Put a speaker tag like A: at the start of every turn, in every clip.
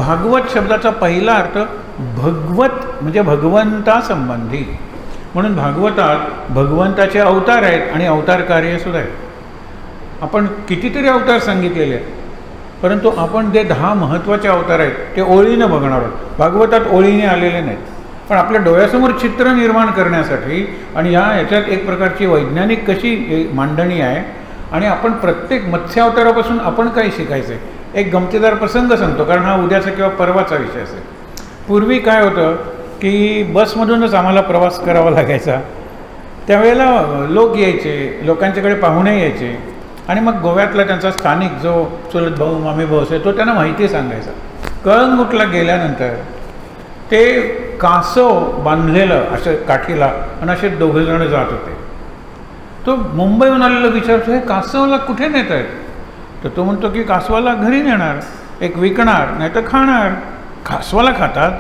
A: भागवत शब्दाचा पहिला अर्थ भगवत म्हणजे भगवंतासंबंधी. म्हणून भागवतात भगवंताचे अवतार आहेत आणि अवतार कार्यसुद्धा आहेत. आपण कितीतरी अवतार सांगितलेले आहेत, परंतु आपण जे 10 महत्त्वाचे अवतार आहेत ते ओळीनं बघणार आहोत. भागवतात ओळीने आलेले नाहीत, पण आपल्या डोळ्यासमोर चित्र निर्माण करण्यासाठी आणि याच्यात एक प्रकारची वैज्ञानिक कशी मांडणी आहे. आणि आपण प्रत्येक मत्स्यावतारापासून आपण काय शिकायचं आहे. एक गमतीदार प्रसंग सांगतो, कारण हा उद्याचा किंवा परवाचा विषय असेल. पूर्वी काय होतं की बसमधूनच आम्हाला प्रवास करावा लागायचा. त्यावेळेला लोक यायचे, लोकांच्याकडे पाहुणे यायचे आणि मग गोव्यातला त्यांचा स्थानिक जो चुलत भाऊ मामी भाऊ असेल तो त्यांना माहिती सांगायचा. कळंगूटला गेल्यानंतर ते कासव बांधलेलं असं काठीला आणि असे 2 जण जात होते. तो मुंबईहून आलेला विचारतो, हे कासवाला कुठे नेत आहेत? तर तो म्हणतो की कासवाला घरी नेणार, एक विकणार नाही तर खाणार. कासवाला खातात?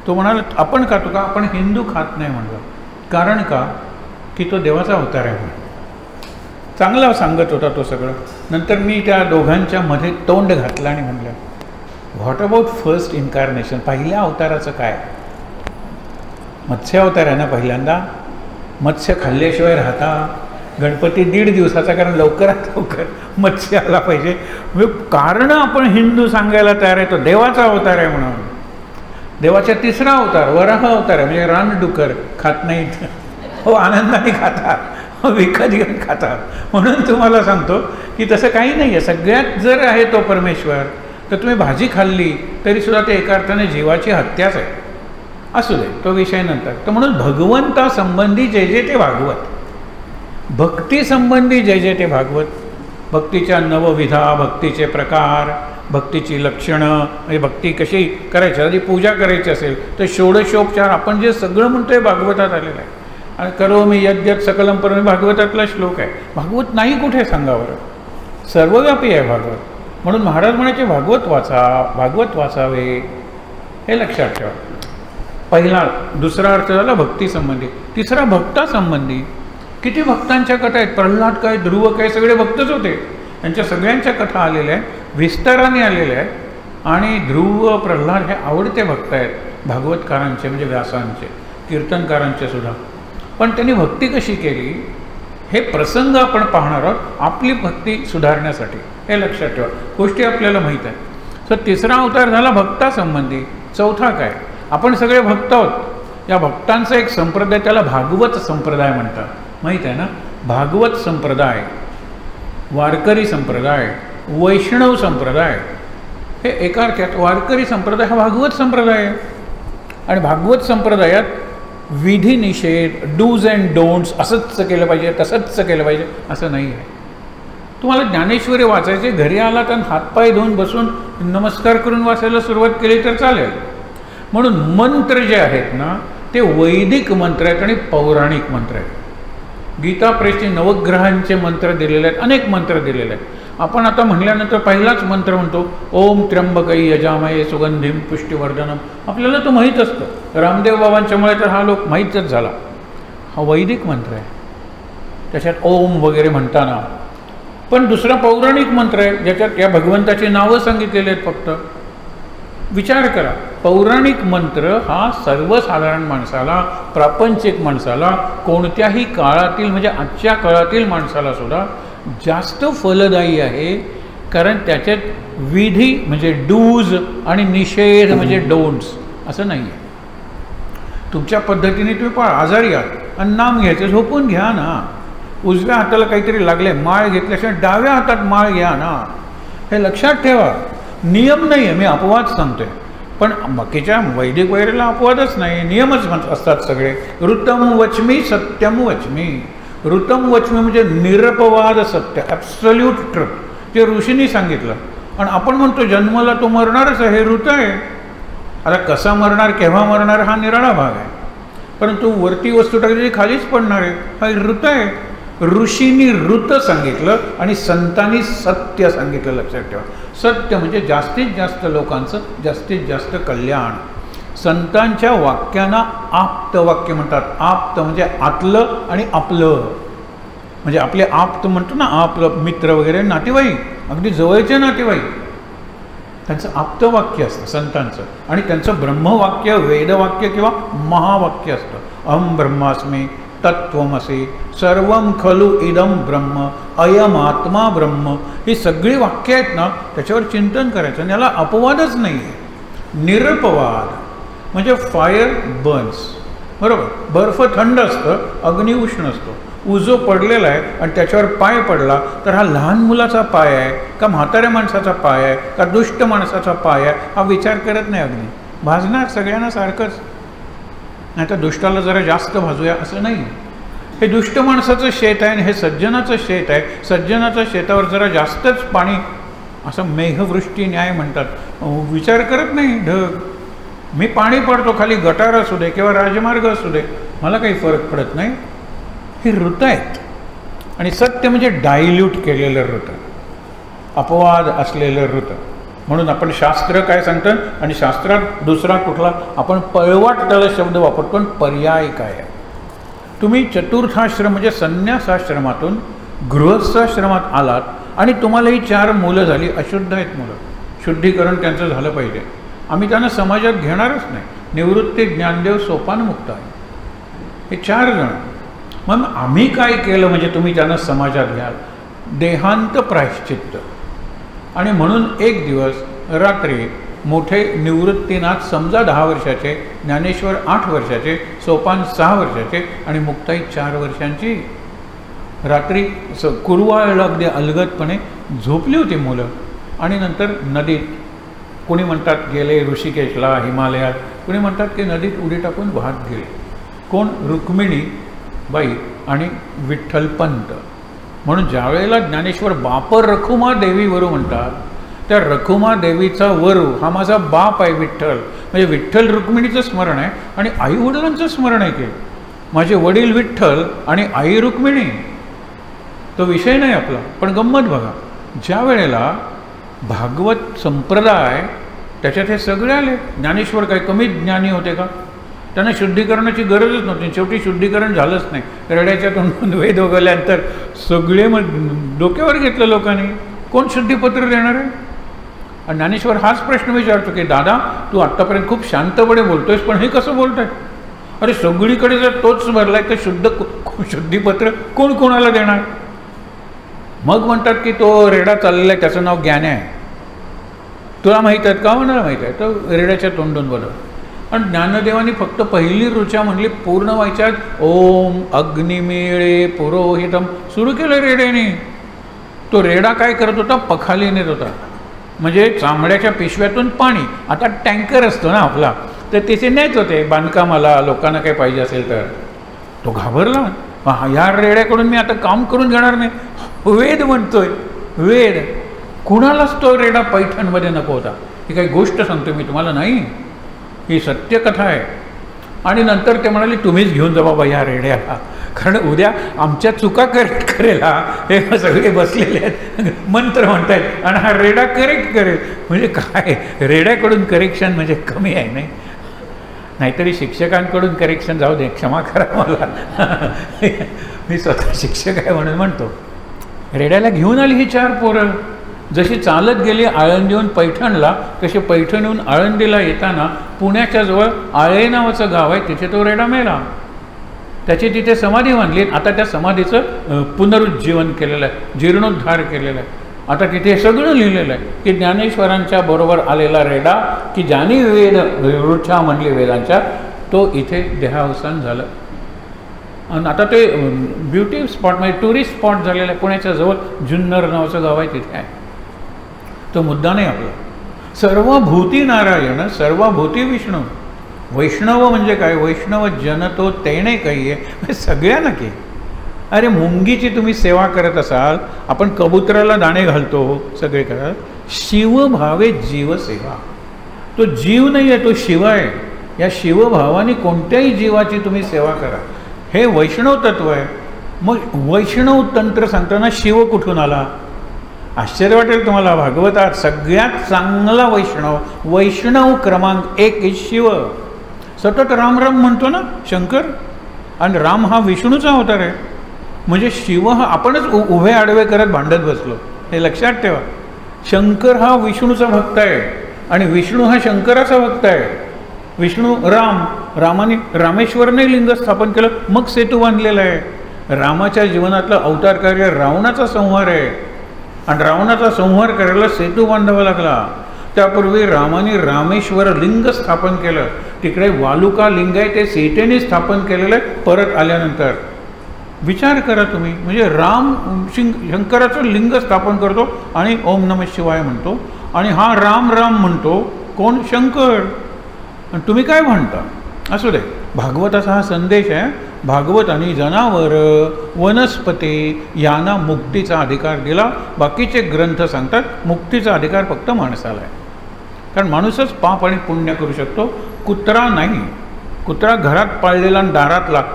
A: तो म्हणाला आपण खातो का? आपण हिंदू खात नाही म्हणलं. कारण का? की तो देवाचा अवतार आहे म्हणून. चांगला सांगत होता तो सगळं. नंतर मी त्या दोघांच्या मध्ये तोंड घातलं आणि म्हणलं, व्हॉट अबाउट फर्स्ट इन्कार्नेशन? पहिल्या अवताराचं काय? मत्स्य अवतार आहे ना पहिल्यांदा. मत्स्य खाल्ल्याशिवाय राहता. गणपती 1.5 दिवसाचा, कारण लवकरात लवकर मत्स्य आला पाहिजे. कारण आपण हिंदू सांगायला तयार आहे, तो देवाचा अवतार आहे म्हणून. देवाचा 3रा अवतार वराह अवतार आहे, म्हणजे रानडुकर खात नाहीत, हो आनंदाने खातात, विकत घेऊन खातात. म्हणून तुम्हाला सांगतो की तसं काही नाही आहे. सगळ्यात जर आहे तो परमेश्वर, तर तुम्ही भाजी खाल्ली तरीसुद्धा ते एका अर्थाने जीवाची हत्याच आहे. असू दे, तो विषय नंतर. तर म्हणून भगवंतासंबंधी जय जय ते भागवत, भक्तीसंबंधी जय जय ते भागवत. भक्तीच्या नवविधा, भक्तीचे प्रकार, भक्तीची लक्षणं, म्हणजे भक्ती कशी करायची. आधी पूजा करायची असेल तर षोडशोपचार आपण जे सगळं म्हणतोय भागवतात आलेलं आहे. आणि करोमी यद्यत सकलम परमे भागवतातला श्लोक आहे. भागवत नाही कुठे सांगावं, सर्वव्यापी आहे भागवत. म्हणून महाराज म्हणायचे भागवत वाचा, भागवत वाचावे, हे लक्षात ठेवा. पहिला. 2रा अर्थ झाला भक्तीसंबंधी. 3रा भक्तासंबंधी. किती भक्तांच्या कथा आहेत. प्रल्हाद काय, ध्रुव काय, सगळे भक्तच होते. त्यांच्या सगळ्यांच्या कथा आलेल्या आहेत, विस्ताराने आलेल्या आहेत. आणि ध्रुव प्रल्हाद हे आवडते भक्त आहेत भागवतकारांचे, म्हणजे व्यासांचे, कीर्तनकारांचे सुद्धा. पण त्यांनी भक्ती कशी केली हे प्रसंग आपण पाहणार आहोत, आपली भक्ती सुधारण्यासाठी. हे लक्षात ठेवा. गोष्टी आपल्याला माहीत आहेत. तर 3रा अवतार झाला भक्तासंबंधी. 4था काय? आपण सगळे भक्त आहोत. या भक्तांचा एक संप्रदाय, त्याला भागवत संप्रदाय म्हणतात. माहीत आहे ना? भागवत संप्रदाय, वारकरी संप्रदाय, वैष्णव संप्रदाय, हे एका अर्थात वारकरी संप्रदाय हा भागवत संप्रदाय आहे. आणि भागवत संप्रदायात विधी निषेध, डूज अँड डोंट्स, असंच केलं पाहिजे तसंच केलं पाहिजे असं नाही आहे. तुम्हाला ज्ञानेश्वरी वाचायचे, घरी आला तर हातपाय धुवून बसून नमस्कार करून वाचायला सुरुवात केली तर चालेल. म्हणून मंत्र जे आहेत ना ते वैदिक मंत्र आहेत आणि पौराणिक मंत्र आहेत. गीता प्रेसचे नवग्रहांचे मंत्र दिलेले आहेत, अनेक मंत्र दिलेले आहेत. आपण आता म्हणल्यानंतर पहिलाच मंत्र म्हणतो, ओम त्र्यंबकै यजामहे सुगंधिम पुष्टिवर्धनम. आपल्याला तो माहीत असतं. रामदेव बाबांच्यामुळे तर हा लोक माहीतच झाला. हा वैदिक मंत्र आहे, त्याच्यात ओम वगैरे म्हणताना. पण 2रा पौराणिक मंत्र आहे ज्याच्यात या भगवंताची नावं सांगितलेली आहेत फक्त. विचार करा, पौराणिक मंत्र हा सर्वसाधारण माणसाला, प्रापंचिक माणसाला, कोणत्याही काळातील म्हणजे आजच्या काळातील माणसाला सुद्धा जास्त फलदायी आहे. कारण त्याच्यात विधी म्हणजे डूज आणि निषेध म्हणजे डोंट्स असं नाही आहे. तुमच्या पद्धतीने तुम्ही पण आजारी आहात आणि नाम घ्यायचं, झोपून घ्या ना. उजव्या हाताला काहीतरी लागले, माळ घेतल्याशिवाय डाव्या हातात माळ घ्या ना. हे लक्षात ठेवा. नियम नाही आहे, मी अपवाद सांगतोय. पण बाकीच्या वैदिक वगैरेला अपवादच नाही, नियमच असतात सगळे. ऋतम वचमी सत्यम वचमी. ऋतम वचमी म्हणजे निरपवाद सत्य, ॲब्सोल्यूट ट्रुथ, जे ऋषींनी सांगितलं. आणि आपण म्हणतो जन्माला तो मरणारच आहे, हे ऋत आहे. आता कसा मरणार, केव्हा मरणार हा निराळा भाग आहे. परंतु वरती वस्तू टाकली खालीच पडणार आहे, हा ऋत आहे. ऋषींनी ऋत सांगितलं आणि संतांनी सत्य सांगितलं. लक्षात ठेवा. सत्य म्हणजे जास्तीत जास्त लोकांचं जास्तीत जास्त कल्याण. संतांच्या वाक्यांना आप्त वाक्य म्हणतात. आप्त म्हणजे आतलं आणि आपलं, म्हणजे आपले आप्त म्हणतो ना, आपलं मित्र वगैरे, नातेवाईक, अगदी जवळचे नातेवाईक. त्यांचं आप्तवाक्य असतं संतांचं, आणि त्यांचं ब्रह्मवाक्य वेदवाक्य किंवा महावाक्य असतं. अहम ब्रह्मास्मी तत्त्वमसी सर्वं खलु इदं ब्रह्म अयमात्मा ब्रह्म. ही सगळी वाक्य आहेत ना, त्याच्यावर चिंतन करायचं आणि याला अपवादच नाही आहे. निरपवाद म्हणजे फायर बर्न्स, बरोबर. बर्फ थंड असतं, अग्नी उष्ण असतो. उजो पडलेला आहे आणि त्याच्यावर पाय पडला तर हा लहान मुलाचा पाय आहे का म्हाताऱ्या माणसाचा पाय आहे का दुष्ट माणसाचा पाय आहे हा विचार करत नाही. अग्नी भाजणार सगळ्यांना सारखंच, नाही तर दुष्टाला जरा जास्त भाजूया असं नाही. हे दुष्ट माणसाचं शेत आहे आणि हे सज्जनाचं शेत आहे. सज्जनाच्या शेतावर जरा जास्तच पाणी, असं मेघवृष्टी न्याय म्हणतात, विचार करत नाही ढग. मी पाणी पडतो खाली, गटार असू दे किंवा राजमार्ग असू दे, मला काही फरक पडत नाही. ही ऋत आहेत आणि सत्य म्हणजे डायल्यूट केलेलं ऋत, अपवाद असलेलं ऋत. म्हणून आपण शास्त्र काय सांगतं आणि शास्त्रात दुसरा कुठला आपण पळवाट त्याला शब्द वापरतो, पण पर्याय काय आहे. तुम्ही चतुर्थाश्रम म्हणजे संन्यासाश्रमातून गृहस्थाश्रमात आलात आणि तुम्हाला ही 4 मुलं झाली, अशुद्ध आहेत मुलं, शुद्धीकरण त्यांचं झालं पाहिजे. आम्ही त्यांना समाजात घेणारच नाही. निवृत्ती ज्ञानदेव सोपानमुक्त आहे, हे 4 जण. मग आम्ही काय केलं म्हणजे तुम्ही त्यांना समाजात घ्याल, देहांत प्रायश्चित्त. आणि म्हणून एक दिवस रात्री मोठे निवृत्तीनाथ समजा 10 वर्षाचे, ज्ञानेश्वर 8 वर्षाचे, सोपान 6 वर्षाचे आणि मुक्ताई 4 वर्षांची, रात्री कुरवाळला अगदी अलगदपणे झोपली होती मुलं. आणि नंतर नदीत, कोणी म्हणतात गेले ऋषिकेशला हिमालयात, कोणी म्हणतात की नदीत उडी टाकून वाहत गेले. कोण? रुक्मिणी बाई आणि विठ्ठलपंत. म्हणून ज्यावेळेला ज्ञानेश्वर बाप रखुमा देवी वरू म्हणतात, त्या रखुमा देवीचा वरू हा माझा बाप आहे विठ्ठल, म्हणजे विठ्ठल रुक्मिणीचं स्मरण आहे आणि आई वडिलांचं स्मरण आहे की माझे वडील विठ्ठल आणि आई रुक्मिणी. तो विषय नाही आपला. पण गंमत बघा, ज्या वेळेला भागवत संप्रदाय त्याच्यात हे सगळे आले. ज्ञानेश्वर काही कमी ज्ञानी होते का? त्यांना शुद्धीकरणाची गरजच नव्हती. शेवटी शुद्धीकरण झालंच नाही. रड्याच्या तोंडून वेद वगळल्यानंतर सगळे मग डोक्यावर घेतलं लोकांनी, कोण शुद्धीपत्र देणार आहे? आणि ज्ञानेश्वर हाच प्रश्न विचारतो की दादा तू आत्तापर्यंत खूप शांतपणे बोलतोयस, पण हे कसं बोलतोय? अरे सगळीकडे जर तोच भरलाय तर शुद्धीपत्र कोण कोणाला देणार? मग म्हणतात की तो रेडा चाललेला आहे, त्याचं नाव ज्ञान आहे. तुला माहीत आहेत का? म्हणाला माहीत आहे. तर रेड्याच्या तोंडून बोलव. पण ज्ञानदेवानी फक्त पहिली ऋचा म्हणली, पूर्ण व्हायच्यात ओम अग्निमेळे पुरोहितम सुरू केलं रेड्याने. तो रेडा काय करत होता? पखाली नेत होता, म्हणजे चांबड्याच्या पिशव्यातून पाणी. आता टँकर असतो ना आपला, तर तिथे नेत होते बांधकामाला, लोकांना काही पाहिजे असेल तर. तो घाबरला, ह्या रेड्याकडून मी आता काम करून घेणार नाही. वेद म्हणतोय, वेद. कुणालाच तो रेडा पैठणमध्ये नको होता. ही काही गोष्ट सांगतो मी तुम्हाला, नाही, ही सत्यकथा आहे. आणि नंतर ते म्हणाले तुम्हीच घेऊन जा बाबा ह्या रेड्याला, कारण उद्या आमच्या चुका करेक्ट करेल. हे सगळे बसलेले आहेत, मंत्र म्हणतायत आणि हा रेडा करेक्ट करेल. म्हणजे काय, रेड्याकडून करेक्शन म्हणजे कमी आहे नाही? नाहीतरी शिक्षकांकडून करेक्शन जाऊ दे, क्षमा करा मला, मी स्वतः शिक्षक आहे म्हणून म्हणतो. रेड्याला घेऊन आली ही 4 पोरं. जशी चालत गेली आळंदीहून पैठणला, तशी पैठणहून आळंदीला येताना पुण्याच्या जवळ आळे नावाचं गाव आहे, तिथे तो रेडा मेला. त्याची तिथे समाधी बांधली. आता त्या समाधीचं पुनरुज्जीवन केलेलं आहे, जीर्णोद्धार केलेला आहे. आता तिथे सगळं लिहिलेलं आहे की ज्ञानेश्वरांच्या बरोबर आलेला रेडा, की ज्याने वेद ऋचा म्हणली वेदांच्या, तो इथे देहावसान झालं. आणि आता ते ब्युटी स्पॉट म्हणजे टुरिस्ट स्पॉट झालेलं आहे. पुण्याच्या जवळ जुन्नर नावाचं गाव आहे, तिथे आहे. तो मुद्दा नाही आपला. सर्वभूती नारायण सर्वभूती विष्णू. वैष्णव म्हणजे काय? वैष्णव जनतो तेने काही आहे, सगळ्यांना की. अरे मुंगीची तुम्ही सेवा करत असाल, आपण कबुतराला दाणे घालतो सगळे करत. शिवभावे जीवसेवा. तो जीव नाही आहे, तो शिव आहे. या शिवभावाने कोणत्याही जीवाची तुम्ही सेवा करा, हे वैष्णव तत्व आहे. मग वैष्णव तंत्र सांगताना शिव कुठून आला? आश्चर्य वाटेल तुम्हाला. भागवतात सगळ्यात चांगला वैष्णव क्रमांक 1 शिव. सतत राम राम म्हणतो ना शंकर, आणि राम हा विष्णूचा अवतार आहे. म्हणजे शिव हा आपणच उभे आडवे करत भांडत बसलो, हे लक्षात ठेवा. शंकर हा विष्णूचा भक्त आहे आणि विष्णू हा शंकराचा भक्त आहे. विष्णू रामाने रामेश्वरने लिंग स्थापन केलं, मग सेतू बांधलेला आहे. रामाच्या जीवनातलं अवतार कार्य रावणाचा संहार आहे आणि रावणाचा संहार करायला सेतू बांधावा लागला. त्यापूर्वी रामाने रामेश्वर लिंग स्थापन केलं, तिकडे वालुका लिंग आहे ते सीतेने स्थापन केलेलं आहे परत आल्यानंतर. विचार करा तुम्ही, म्हणजे राम शंकराचं लिंग स्थापन करतो आणि ओम नमः शिवाय म्हणतो आणि हा राम राम म्हणतो कोण? शंकर. आणि तुम्ही काय म्हणता? असू दे, भागवताचा हा संदेश आहे. भागवताने जनावर वनस्पती यांना मुक्तीचा अधिकार दिला. बाकीचे ग्रंथ सांगतात मुक्तीचा अधिकार फक्त माणसाला आहे, कारण माणूसच पाप आणि पुण्य करू शकतो, कुत्रा नाही. कुत्रा घरात पाळलेला आणि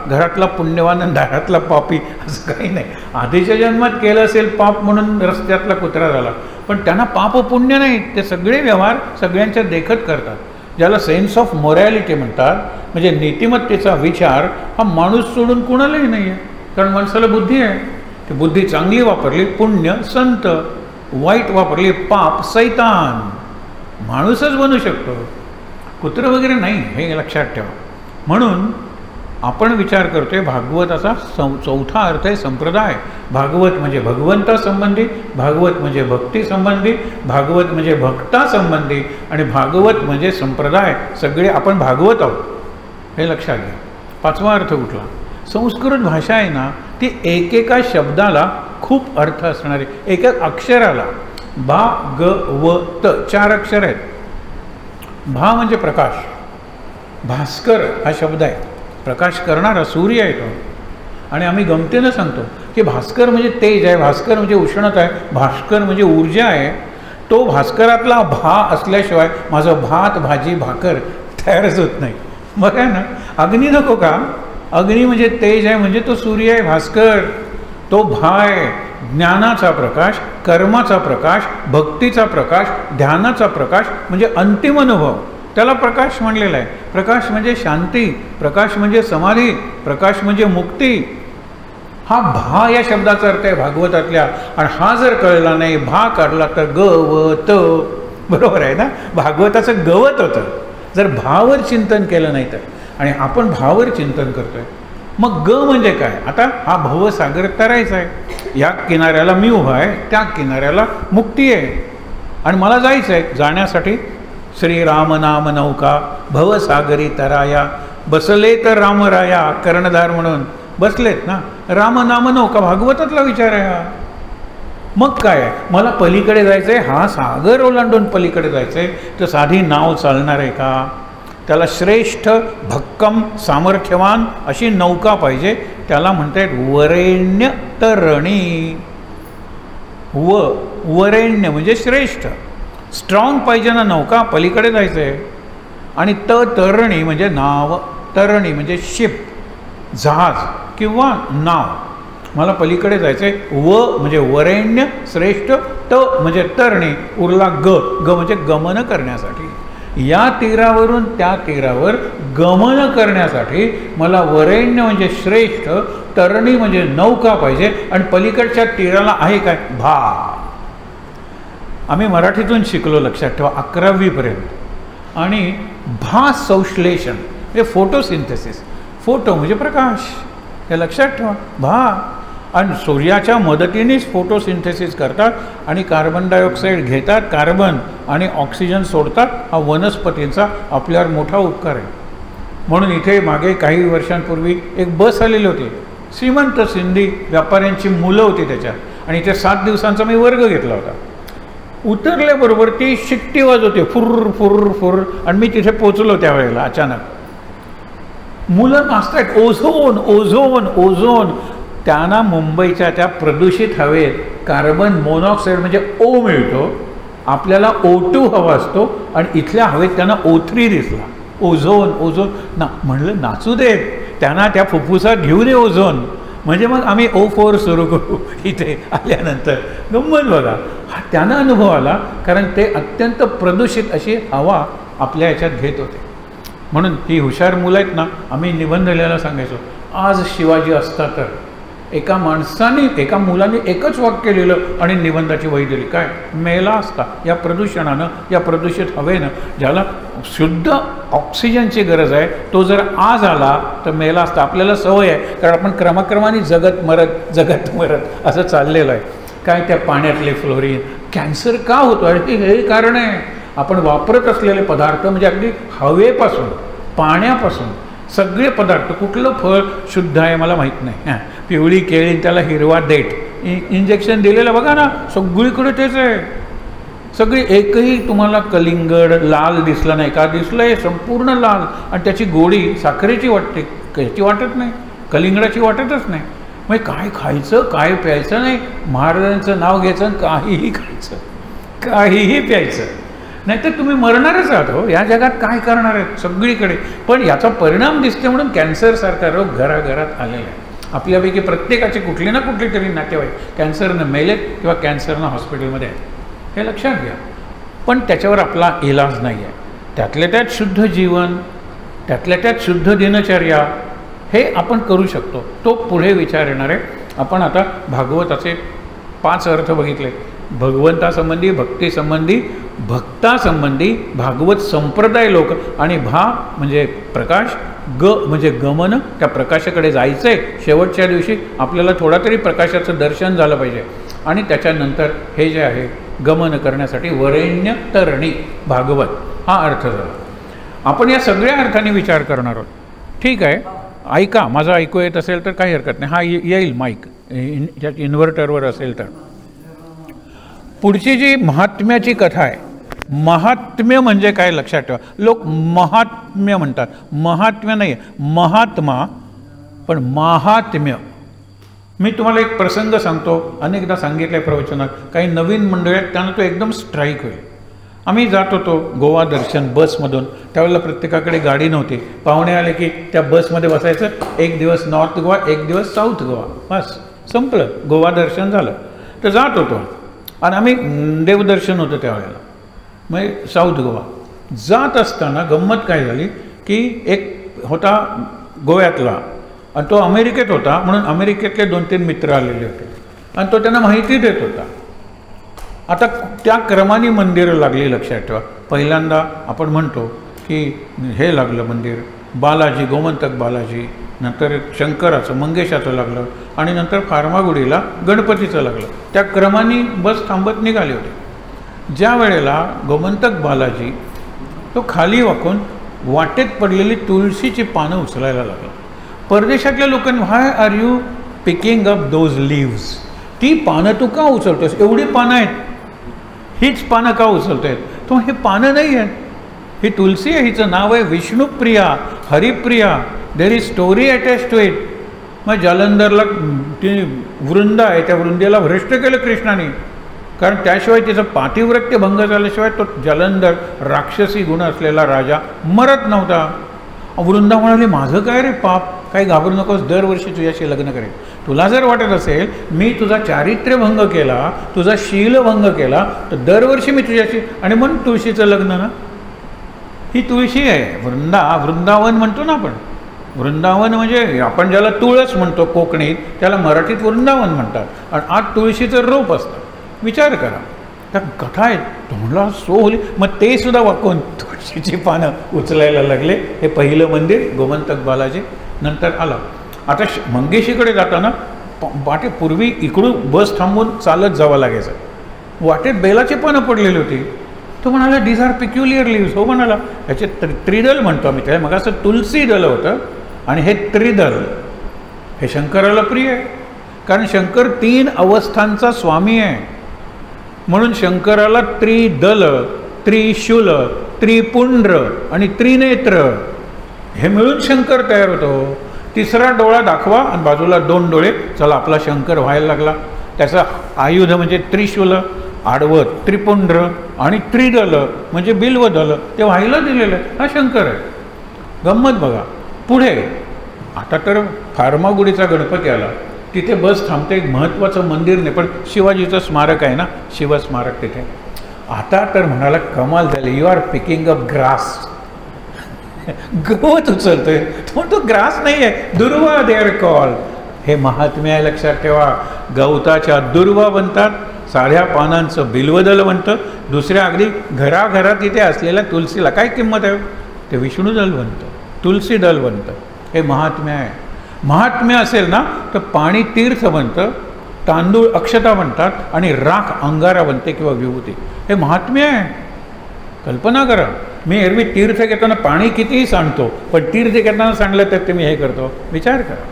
A: घरातला पुण्यवान आणि दारातला पापी असं काही नाही. आधीच्या जन्मात केलं असेल पाप म्हणून रस्त्यातला कुत्रा झाला, पण त्यांना पाप पुण्य नाही, ते सगळे व्यवहार सगळ्यांच्या देखत करतात. ज्याला सेन्स ऑफ मोरॅलिटी म्हणतात, म्हणजे नीतिमत्तेचा विचार हा माणूस सोडून कुणालाही नाही आहे, कारण माणसाला बुद्धी आहे. ती बुद्धी चांगली वापरली पुण्य संत, वाईट वापरली पाप सैतान. माणूसच बनू शकतो, कुत्र वगैरे नाही, हे लक्षात ठेवा. म्हणून आपण विचार करतोय भागवताचा चौथा अर्थ आहे संप्रदाय. भागवत म्हणजे भगवंतासंबंधी, भागवत म्हणजे भक्तीसंबंधी, भागवत म्हणजे भक्तासंबंधी आणि भागवत म्हणजे संप्रदाय. सगळे आपण भागवत आहोत, हे लक्षात घ्या. पाचवा अर्थ कुठला? संस्कृत भाषा आहे ना, ती एकेका शब्दाला खूप अर्थ असणारे, एका अक्षराला. भा ग व त 4 अक्षर आहेत. भा म्हणजे प्रकाश, भास्कर हा शब्द आहे, प्रकाश करणारा सूर्य आहे तो. आणि आम्ही गमतीनं सांगतो की भास्कर म्हणजे तेज आहे, भास्कर म्हणजे उष्णता आहे, भास्कर म्हणजे ऊर्जा आहे. तो भास्करातला भा असल्याशिवाय माझं भात भाजी भाकर तयारच होत नाही. मग आहे ना, अग्नी नको का? अग्नी म्हणजे तेज आहे, म्हणजे तो सूर्य आहे, भास्कर. तो भा आहे, ज्ञानाचा प्रकाश, कर्माचा प्रकाश, भक्तीचा प्रकाश, ध्यानाचा प्रकाश, म्हणजे अंतिम अनुभव, त्याला प्रकाश म्हणलेला आहे. प्रकाश म्हणजे शांती, प्रकाश म्हणजे समाधी, प्रकाश म्हणजे मुक्ती. हा भा या शब्दाचा अर्थ आहे भागवतातल्या. आणि हा जर कळला नाही, भा काढला तर ग व त, बरोबर आहे ना? भागवताचं गवत होतं जर भावर चिंतन केलं नाही तर. आणि आपण भावर चिंतन करतोय. मग ग म्हणजे काय? आता हा भवसागर तरायचा आहे, या किनाऱ्याला मी उभा आहे, त्या किनाऱ्याला मुक्ती आहे आणि मला जायचं आहे. जाण्यासाठी श्रीराम नाम नौका भवसागरी तराया, बसले तर रामराया कर्णधार म्हणून बसलेत ना. राम नाम नौका भागवतातला विचार आहे हा. मग काय आहे? मला पलीकडे जायचं आहे, हा सागर ओलांडून पलीकडे जायचं आहे, तर साधी नाव चालणार आहे का? त्याला श्रेष्ठ भक्कम सामर्थ्यवान अशी नौका पाहिजे. त्याला म्हणतात वरेण्य तरणी. वरेण्य म्हणजे श्रेष्ठ, स्ट्रॉंग पाहिजे ना नौका, पलीकडे जायचं आहे. आणि तरणी म्हणजे नाव, तरणी म्हणजे शिप, जहाज किंवा नाव. मला पलीकडे जायचं आहे. व म्हणजे वरेण्य श्रेष्ठ, त म्हणजे तरणी, उरला ग, ग म्हणजे गमन करण्यासाठी. या तीरावरून त्या तीरावर गमन करण्यासाठी मला वरेण्य म्हणजे श्रेष्ठ, तरणी म्हणजे नौका पाहिजे. आणि पलीकडच्या तीराला आहे काय? भा. आम्ही मराठीतून शिकलो, लक्षात ठेवा, 11वी पर्यंत. आणि भा संश्लेषण म्हणजे फोटोसिंथेसिस. फोटो म्हणजे प्रकाश, हे लक्षात ठेवा. भा आणि सूर्याच्या मदतीनेच फोटोसिंथेसिस करतात आणि कार्बन डायऑक्साईड घेतात, कार्बन, आणि ऑक्सिजन सोडतात. हा वनस्पतींचा आपल्यावर मोठा उपकार आहे. म्हणून इथे मागे काही वर्षांपूर्वी एक बस आलेली होती, श्रीमंत सिंधी व्यापाऱ्यांची मुलं होती त्याच्यात, आणि इथे 7 दिवसांचा मी वर्ग घेतला होता. उतरल्याबरोबर ती शिट्टी वाजवते, फुर फुर फुर, आणि मी तिथे पोचलो त्यावेळेला. अचानक मुलं नाचतायत, ओझोन ओझोन ओझोन. त्यांना मुंबईच्या त्या प्रदूषित हवेत कार्बन मोनॉक्साईड म्हणजे ओ मिळतो, आपल्याला O2 हवा असतो, आणि इथल्या हवेत त्यांना O3 दिसला. ओझोन ओझोन ना. म्हणलं नाचू देत, त्यांना त्या फुफ्फुसात घेऊन ये ओझोन. म्हणजे मग आम्ही O4 सुरू करू इथे आल्यानंतर. गंमत बघा, हा त्यांना अनुभव आला, कारण ते अत्यंत प्रदूषित अशी हवा आपल्या ह्याच्यात घेत होते. म्हणून ही हुशार मुलं आहेत ना, आम्ही निबंध लिहायला सांगायचो, आज शिवाजी असता तर एका माणसाने, एका मुलाने एकच वाक्य लिहिलं आणि निबंधाची वही दिली. काय? मेला असता या प्रदूषणानं, या प्रदूषित हवेनं, ज्याला शुद्ध ऑक्सिजनची गरज आहे, तो जर आज आला तर मेला असता. आपल्याला सवय आहे, कारण आपण क्रमाक्रमाने जगत मरत असं चाललेलं आहे. काय? त्या पाण्यातले फ्लोरीन. कॅन्सर का होतो? आणि हे कारण आहे, आपण वापरत असलेले पदार्थ, म्हणजे अगदी हवेपासून, पाण्यापासून सगळे पदार्थ. कुठलं फळ शुद्ध आहे मला माहीत नाही. पिवळी केळी, त्याला हिरवा देठ, इंजेक्शन दिलेलं बघा ना, सगळीकडे तेच आहे. सगळी, एकही तुम्हाला कलिंगड लाल दिसलं नाही का? दिसलंय संपूर्ण लाल, आणि त्याची गोडी साखरेची वाटते, कशाची वाटत नाही, कलिंगडाची वाटतच नाही. मग काय खायचं, काय प्यायचं नाही, महाराजांचं नाव घ्यायचं, काहीही खायचं, काहीही प्यायचं, नाहीतर तुम्ही मरणारच आहात हो. या जगात काय करणार आहेत सगळीकडे. पण याचा परिणाम दिसते म्हणून कॅन्सरसारखा रोग घराघरात आलेला आहे. आपल्यापैकी प्रत्येकाचे कुठले ना कुठले तरी नातेवाईक कॅन्सरनं मेलेत किंवा कॅन्सरनं हॉस्पिटलमध्ये आहेत, हे लक्षात घ्या. पण त्याच्यावर आपला इलाज नाही आहे. त्यातल्या त्यात शुद्ध जीवन, त्यातल्या त्यात शुद्ध दिनचर्या, हे आपण करू शकतो. तो पुढे विचार येणार आहे. आपण आता भागवताचे 5 अर्थ बघितले. भगवंतासंबंधी, भक्तीसंबंधी, भक्तासंबंधी, भागवत संप्रदाय लोक, आणि भा म्हणजे प्रकाश, ग म्हणजे गमन, त्या प्रकाशाकडे जायचं आहे. शेवटच्या दिवशी आपल्याला थोडा तरी प्रकाशाचं दर्शन झालं पाहिजे. आणि त्याच्यानंतर हे जे आहे गमन करण्यासाठी वरेण्य तरणी भागवत, हा अर्थ झाला. आपण या सगळ्या अर्थाने विचार करणार आहोत. ठीक आहे, ऐका, माझं ऐकू येत असेल तर काही हरकत नाही. हा येईल माईक, ज्यात इन्व्हर्टरवर असेल तर. पुढची जी महात्म्याची कथा आहे, महात्म्य म्हणजे काय लक्षात ठेवा. लोक महात्म्य म्हणतात, महात्म्य नाही, महात्मा, पण महात्म्य. मी तुम्हाला एक प्रसंग सांगतो, अनेकदा सांगितलं आहे प्रवचनात. काही नवीन मंडळी आहेत, त्यांना तो एकदम स्ट्राईक होईल. आम्ही जात होतो गोवा दर्शन बसमधून. त्यावेळेला प्रत्येकाकडे गाडी नव्हती. पाहुणे आले की त्या बसमध्ये बसायचं. एक दिवस नॉर्थ गोवा, एक दिवस साऊथ गोवा, बस संपलं, गोवा दर्शन झालं. तर जात होतो, आणि आम्ही देवदर्शन होतं त्यावेळेला, मग साऊथ गोवा. जात असताना गंमत काय झाली की एक होता गोव्यातला, आणि तो अमेरिकेत होता, म्हणून अमेरिकेतले 2-3 मित्र आलेले होते, आणि तो त्यांना माहिती देत होता. आता त्या क्रमाने मंदिरं लागली, लक्षात ठेवा. पहिल्यांदा आपण म्हणतो की हे लागलं मंदिर बालाजी, गोमंतक बालाजी, नंतर शंकराचं, मंगेशाचं लागलं, आणि नंतर फार्मागुडीला गणपतीचं लागलं. त्या क्रमाने बस थांबत निघाली होती. ज्या वेळेला गोमंतक बालाजी तो खाली वाकून वाटेत पडलेली तुळशीची पानं उचलायला लागला. परदेशातल्या लोकांनी, why are you picking up those leaves? ती पानं तू का उचलतोस? एवढी पानं आहेत, हीच पानं का उचलतोय? तो हे पानं नाही आहेत, ही तुलसी आहे, हिचं नाव आहे Vishnupriya, Haripriya. There is story attach to it. मग जालंधरला ती वृंदा आहे, त्या वृंदेला भ्रष्ट केलं कृष्णाने, कारण त्याशिवाय तिचं पातिव्रत्य भंग झाल्याशिवाय तो जालंधर राक्षसी गुण असलेला राजा मरत नव्हता. वृंदा म्हणाली, माझं काय रे पाप, काही घाबरू नकोस, दरवर्षी तुझ्याशी लग्न करेल. तुला जर वाटत असेल मी तुझा चारित्र्यभंग केला, तुझा शीलभंग केला, तर दरवर्षी मी तुझ्याशी, आणि म्हणून तुळशीचं लग्न ना, ही तुळशी आहे. वृंदावन म्हणतो ना आपण. वृंदावन म्हणजे आपण ज्याला तुळस म्हणतो कोकणीत, त्याला मराठीत वृंदावन म्हणतात, आणि आज तुळशीचं रोप असतं. विचार करा, त्या कथा आहेत. तुम्हाला सोहली, मग ते सुद्धा वाकून तुळशीची पानं उचलायला लागले. हे पहिलं मंदिर गोमंतक बालाजी. नंतर आला आता मंगेशीकडे जाताना वाटेत, पूर्वी इकडून बस थांबून चालत जावं लागायचं. वाटेत बेलाची पानं पडलेली होती. तो म्हणाला, डीज आर पिक्युलियर लिव्स. हो म्हणाला, ह्याचे त्रिदल म्हणतो आम्ही त्याला. मग असं तुलसी दल होतं, आणि हे त्रिदल, हे शंकराला प्रिय आहे, कारण शंकर 3 अवस्थांचा स्वामी आहे. म्हणून शंकराला त्रिदल, त्रिशूल, त्रिपुंड्र आणि त्रिनेत्र हे मिळून शंकर तयार होतो. 3रा डोळा दाखवा आणि बाजूला 2 डोळे, चला आपला शंकर व्हायला लागला. त्याचा आयुध म्हणजे त्रिशूल, आडवं त्रिपुंड्र, आणि त्रिदल म्हणजे बिल्वदल, ते व्हायला दिलेलं आहे. हा शंकर आहे. गंमत बघा. पुढे आता तर फार्मागुडीचा गणपती आला, तिथे बस थांबते. एक महत्त्वाचं मंदिर नाही, पण शिवाजीचं स्मारक आहे ना, शिवस्मारक तिथे. आता तर म्हणाला, कमाल झाली, you are picking up grass. गवत उचलतोय तो, ग्रास नाही आहे, दुर्वा दे आर कॉल्ड. हे महात्म्य आहे, लक्षात ठेवा. गवताच्या दुर्वा बनतात, साध्या पानांचं बिल्वदल बनतं, दुसऱ्या अगदी घराघरात इथे असलेल्या तुलसीला काय किंमत आहे, ते विष्णुदल बनतं, तुलसी दल बनतं. हे महात्म्य आहे. महात्म्य असेल ना तर पाणी तीर्थ बनतं, तांदूळ अक्षता बनतात आणि राख अंगारा बनते किंवा विभूती. हे महात्म्य आहे. कल्पना करा, मी एरवी तीर्थ घेताना पाणी कितीही सांडतो, पण तीर्थ घेताना सांडलं तर ते मी हे करतो. विचार करा.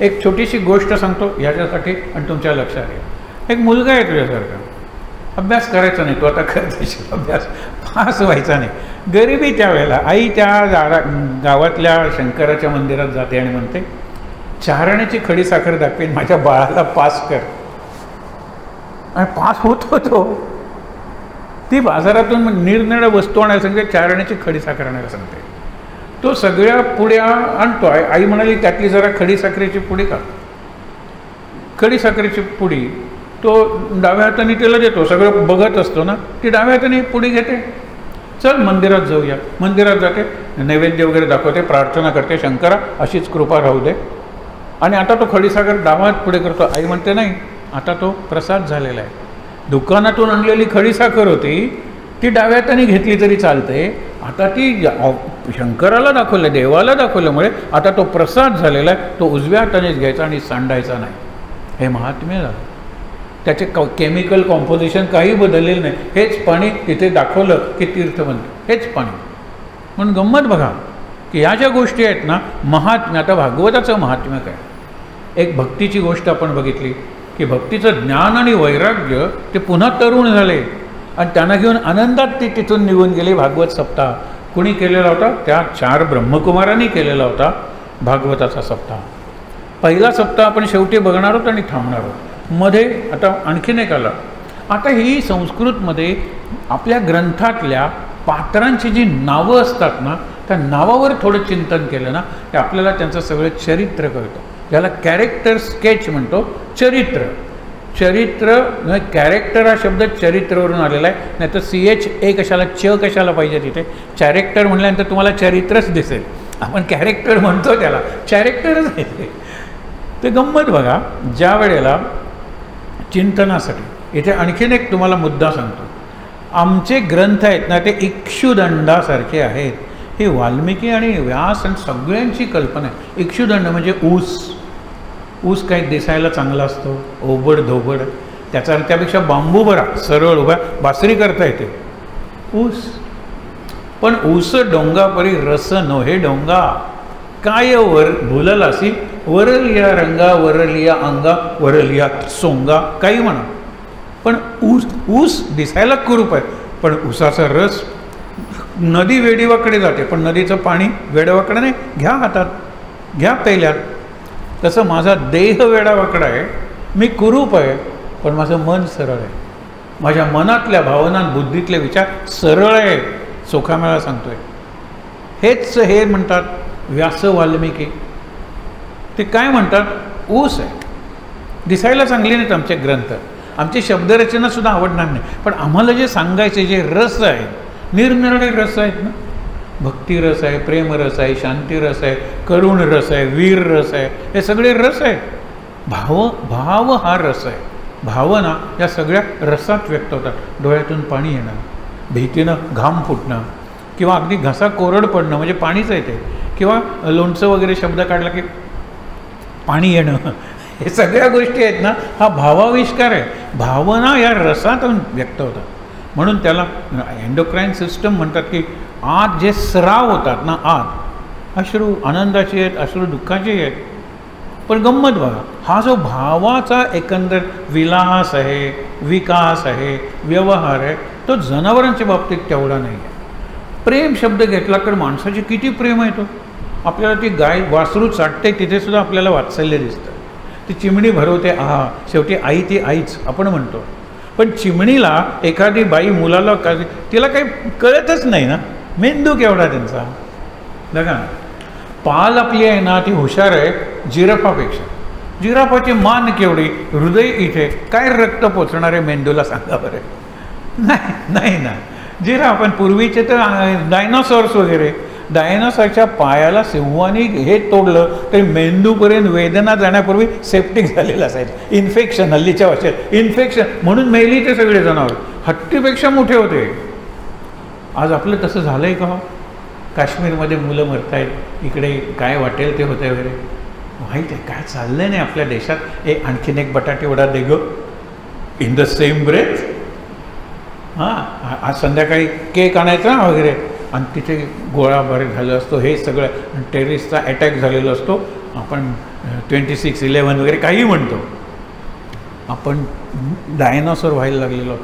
A: एक छोटीशी गोष्ट सांगतो ह्याच्यासाठी आणि तुमच्या लक्षात येईल. एक मुलगा आहे तुझ्यासारखा, अभ्यास करायचा नाही, तो आता करत अभ्यास, पास व्हायचा नाही. गरिबी त्यावेळेला आई त्या गावातल्या शंकराच्या मंदिरात जाते आणि म्हणते, चारण्याची खडी साखर दाखवेन, माझ्या बाळाला पास कर. आणि पास होत होतो. ती बाजारातून निरनिराळ्या वस्तू आणायला सांगते, चारण्याची खडी साखर आणायला सांगते. तो सगळ्या पुड्या आणतो. आई म्हणाली, त्यातली जरा खडी साखरेची पुडी का. खडी साखरेची पुडी तो डाव्या हाताने तिला देतो, सगळं बघत असतो ना, ती डाव्या हाताने पुडी घेते. चल मंदिरात जाऊया. मंदिरात जाते, नैवेद्य वगैरे दाखवते, प्रार्थना करते, शंकरा अशीच कृपा राहू दे. आणि आता तो खडीसाखर डावा हात पुढे करतो. आई म्हणते, नाही, आता तो प्रसाद झालेला आहे. दुकानातून आणलेली खडीसाखर होती, ती डाव्या हाताने घेतली तरी चालते, आता ती शंकराला दाखवलं, देवाला दाखवल्यामुळे आता तो प्रसाद झालेला आहे, तो उजव्या हातानेच घ्यायचा आणि सांडायचा नाही. हे महात्म्य झालं. त्याचे केमिकल कॉम्पोजिशन काही बदललेलं नाही. हेच पाणी तिथे दाखवलं की तीर्थ बनतं, हेच पाणी. म्हणून गंमत बघा की ह्या ज्या गोष्टी आहेत ना, महात्म्य. आता भागवताचं महात्म्य काय. एक भक्तीची गोष्ट आपण बघितली की भक्तीचं ज्ञान आणि वैराग्य ते पुन्हा तरुण झाले आणि त्यांना घेऊन आनंदात ते तिथून निघून गेले. भागवत सप्ताह कुणी केलेला होता, त्या 4 ब्रह्मकुमारांनी केलेला होता भागवताचा सप्ताह. पहिला सप्ताह आपण शेवटी बघणार आहोत आणि थांबणार आहोत. मध्ये आता आणखीन एक आला. आता ही संस्कृतमध्ये आपल्या ग्रंथातल्या पात्रांची जी नावं असतात ना, त्या नावावर थोडं चिंतन केलं ना, ते आपल्याला त्यांचं सगळं चरित्र कळतं. ज्याला कॅरेक्टर स्केच म्हणतो. चरित्र कॅरेक्टर हा शब्द चरित्रवरून आलेला आहे. नाही तर CH कशाला, कशाला पाहिजे तिथे. कॅरेक्टर म्हटल्यानंतर तुम्हाला चरित्रच दिसेल. आपण कॅरेक्टर म्हणतो त्याला, कॅरेक्टरच आहे ते. ते गंमत बघा. ज्या वेळेला चिंतनासाठी इथे आणखीन एक तुम्हाला मुद्दा सांगतो. आमचे ग्रंथ आहेत ना, ते इक्षुदंडासारखे आहेत. ही वाल्मिकी आणि व्यास आणि सगळ्यांची कल्पना आहे. इक्षुदंड म्हणजे ऊस काही दिसायला चांगला असतो, ओबड धोबड, त्यापेक्षा बांबू बरा सरळ उभा बासरी करता येते. ऊस पण ऊस डोंगापरी रस नव्हे डोंगा, काय भुललासी वरलिया रंगा वरलिया अंगा वरलिया सोंगा, काही म्हणा. पण ऊस दिसायला कुरूप आहे, पण ऊसाचा रस. नदी वेडीवाकडे जाते, पण नदीचं पाणी वेडवाकडे नाही. घ्या हातात, घ्या पेल्यात. तसं माझा देह वेडावाकडा आहे, मी कुरूप आहे, पण माझं मन सरळ आहे. माझ्या मनातल्या भावना बुद्धीतले विचार सरळ आहे. सोखामेळा सांगतोय. हेच हे म्हणतात व्यास वाल्मिकी. ते काय म्हणतात, ऊस आहे, दिसायला चांगले नाहीत आमचे ग्रंथ, आमची शब्दरचनासुद्धा आवडणार नाही, पण आम्हाला जे सांगायचे जे रस आहे, निरनिराळे रस आहेत ना. भक्तिरस आहे, प्रेमरस आहे, शांतिरस आहे, करुण रस आहे, वीर रस आहे, हे सगळे रस आहेत. भाव हा रस आहे. भावना या सगळ्या रसात व्यक्त होतात. डोळ्यातून पाणी येणं, भीतीनं घाम फुटणं, किंवा अगदी घसा कोरड पडणं म्हणजे पाणीच आहे ते, किंवा लोणचं वगैरे शब्द काढला की पाणी येणं, हे सगळ्या गोष्टी आहेत ना, हा भावाविष्कार आहे. भावना या रसात व्यक्त होतात. म्हणून त्याला एंडोक्राईन सिस्टम म्हणतात की आत जे स्राव होतात ना, आत अश्रू आनंदाचे आहेत, अश्रू दुःखाचे आहेत. पण गंमत बघा, हा जो भावाचा एकंदर विलास आहे, विकास आहे, व्यवहार आहे, तो जनावरांच्या बाबतीत तेवढा नाही आहे. प्रेम शब्द घेतला तर माणसाचे किती प्रेम येतो. आपल्याला ती गाय वासरू चाटते, तिथेसुद्धा आपल्याला वात्सल्य दिसतं. ती चिमणी भरवते, आहा, शेवटी आई ती आईच आपण म्हणतो. पण चिमणीला एखादी बाई मुलाला तिला काही कळतच नाही ना, मेंदू केवढा त्यांचा. बघा, पाल आपली आहे ना, ती हुशार आहे जिराफापेक्षा. जिराफाची मान केवढी, हृदय इथे, काय रक्त पोचणार आहे मेंदूला सांगा बरं. नाही ना. जिराफ, पण पूर्वीचे तर डायनासॉर्स वगैरे, डायनासॉरच्या पायाला सिंहाने हे तोडलं तरी मेंदूपर्यंत वेदना जाण्यापूर्वी सेप्टिक झालेलं असायचं, इन्फेक्शन, हल्लीच्या भाषेत इन्फेक्शन, म्हणून मेली ते सगळे जनावर, हत्तीपेक्षा मोठे होते. आज आपलं तसं झालं आहे का? काश्मीरमध्ये मुलं मरत आहेत, इकडे काय वाटेल ते होतं वगैरे. माहीत आहे काय चाललं नाही आपल्या देशात? आणखीन एक बटाटे वडा दे गं, इन द सेम ब्रेथ. हां, आज संध्याकाळी केक आणायचा वगैरे, आणि तिथे गोळाबार झालं असतो, हे सगळं टेररिस्टचा अटॅक झालेला असतो. आपण 26/11 वगैरे काही म्हणतो. आपण डायनासोर व्हायला लागलेलो.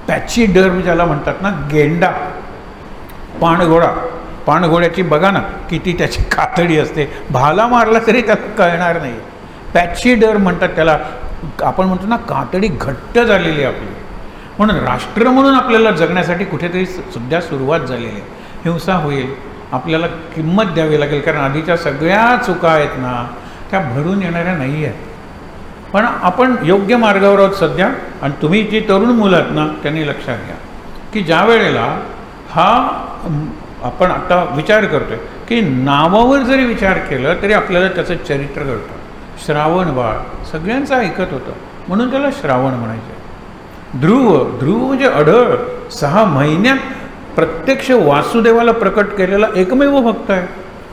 A: त्याची डर ज्याला म्हणतात ना, गेंडा, पाणघोडा, पाणघोड्याची बघा ना किती त्याची कातडी असते, भाला मारला तरी त्याला कळणार नाही. पॅची डर म्हणतात त्याला. आपण म्हणतो ना कातडी घट्ट झालेली आपली. म्हणून राष्ट्र म्हणून आपल्याला जगण्यासाठी कुठेतरी सध्या सुरुवात झालेली आहे. हिंसा होईल, आपल्याला किंमत द्यावी लागेल, कारण आधीच्या सगळ्या चुका आहेत ना त्या भरून येणाऱ्या नाही आहेत. पण आपण योग्य मार्गावर आहोत सध्या. आणि तुम्ही जी तरुण मुलं आहेत ना त्यांनी लक्षात घ्या की ज्या वेळेला हा आपण आता विचार करतोय की नावावर जरी विचार केलं तरी आपल्याला त्याचं चरित्र कळतं. श्रावण बाळ सगळ्यांचं ऐकत होतं म्हणून त्याला श्रावण म्हणायचे. ध्रुव, ध्रुव म्हणजे अढळ, 6 महिन्यात प्रत्यक्ष वासुदेवाला प्रकट केलेला एकमेव भक्त आहे.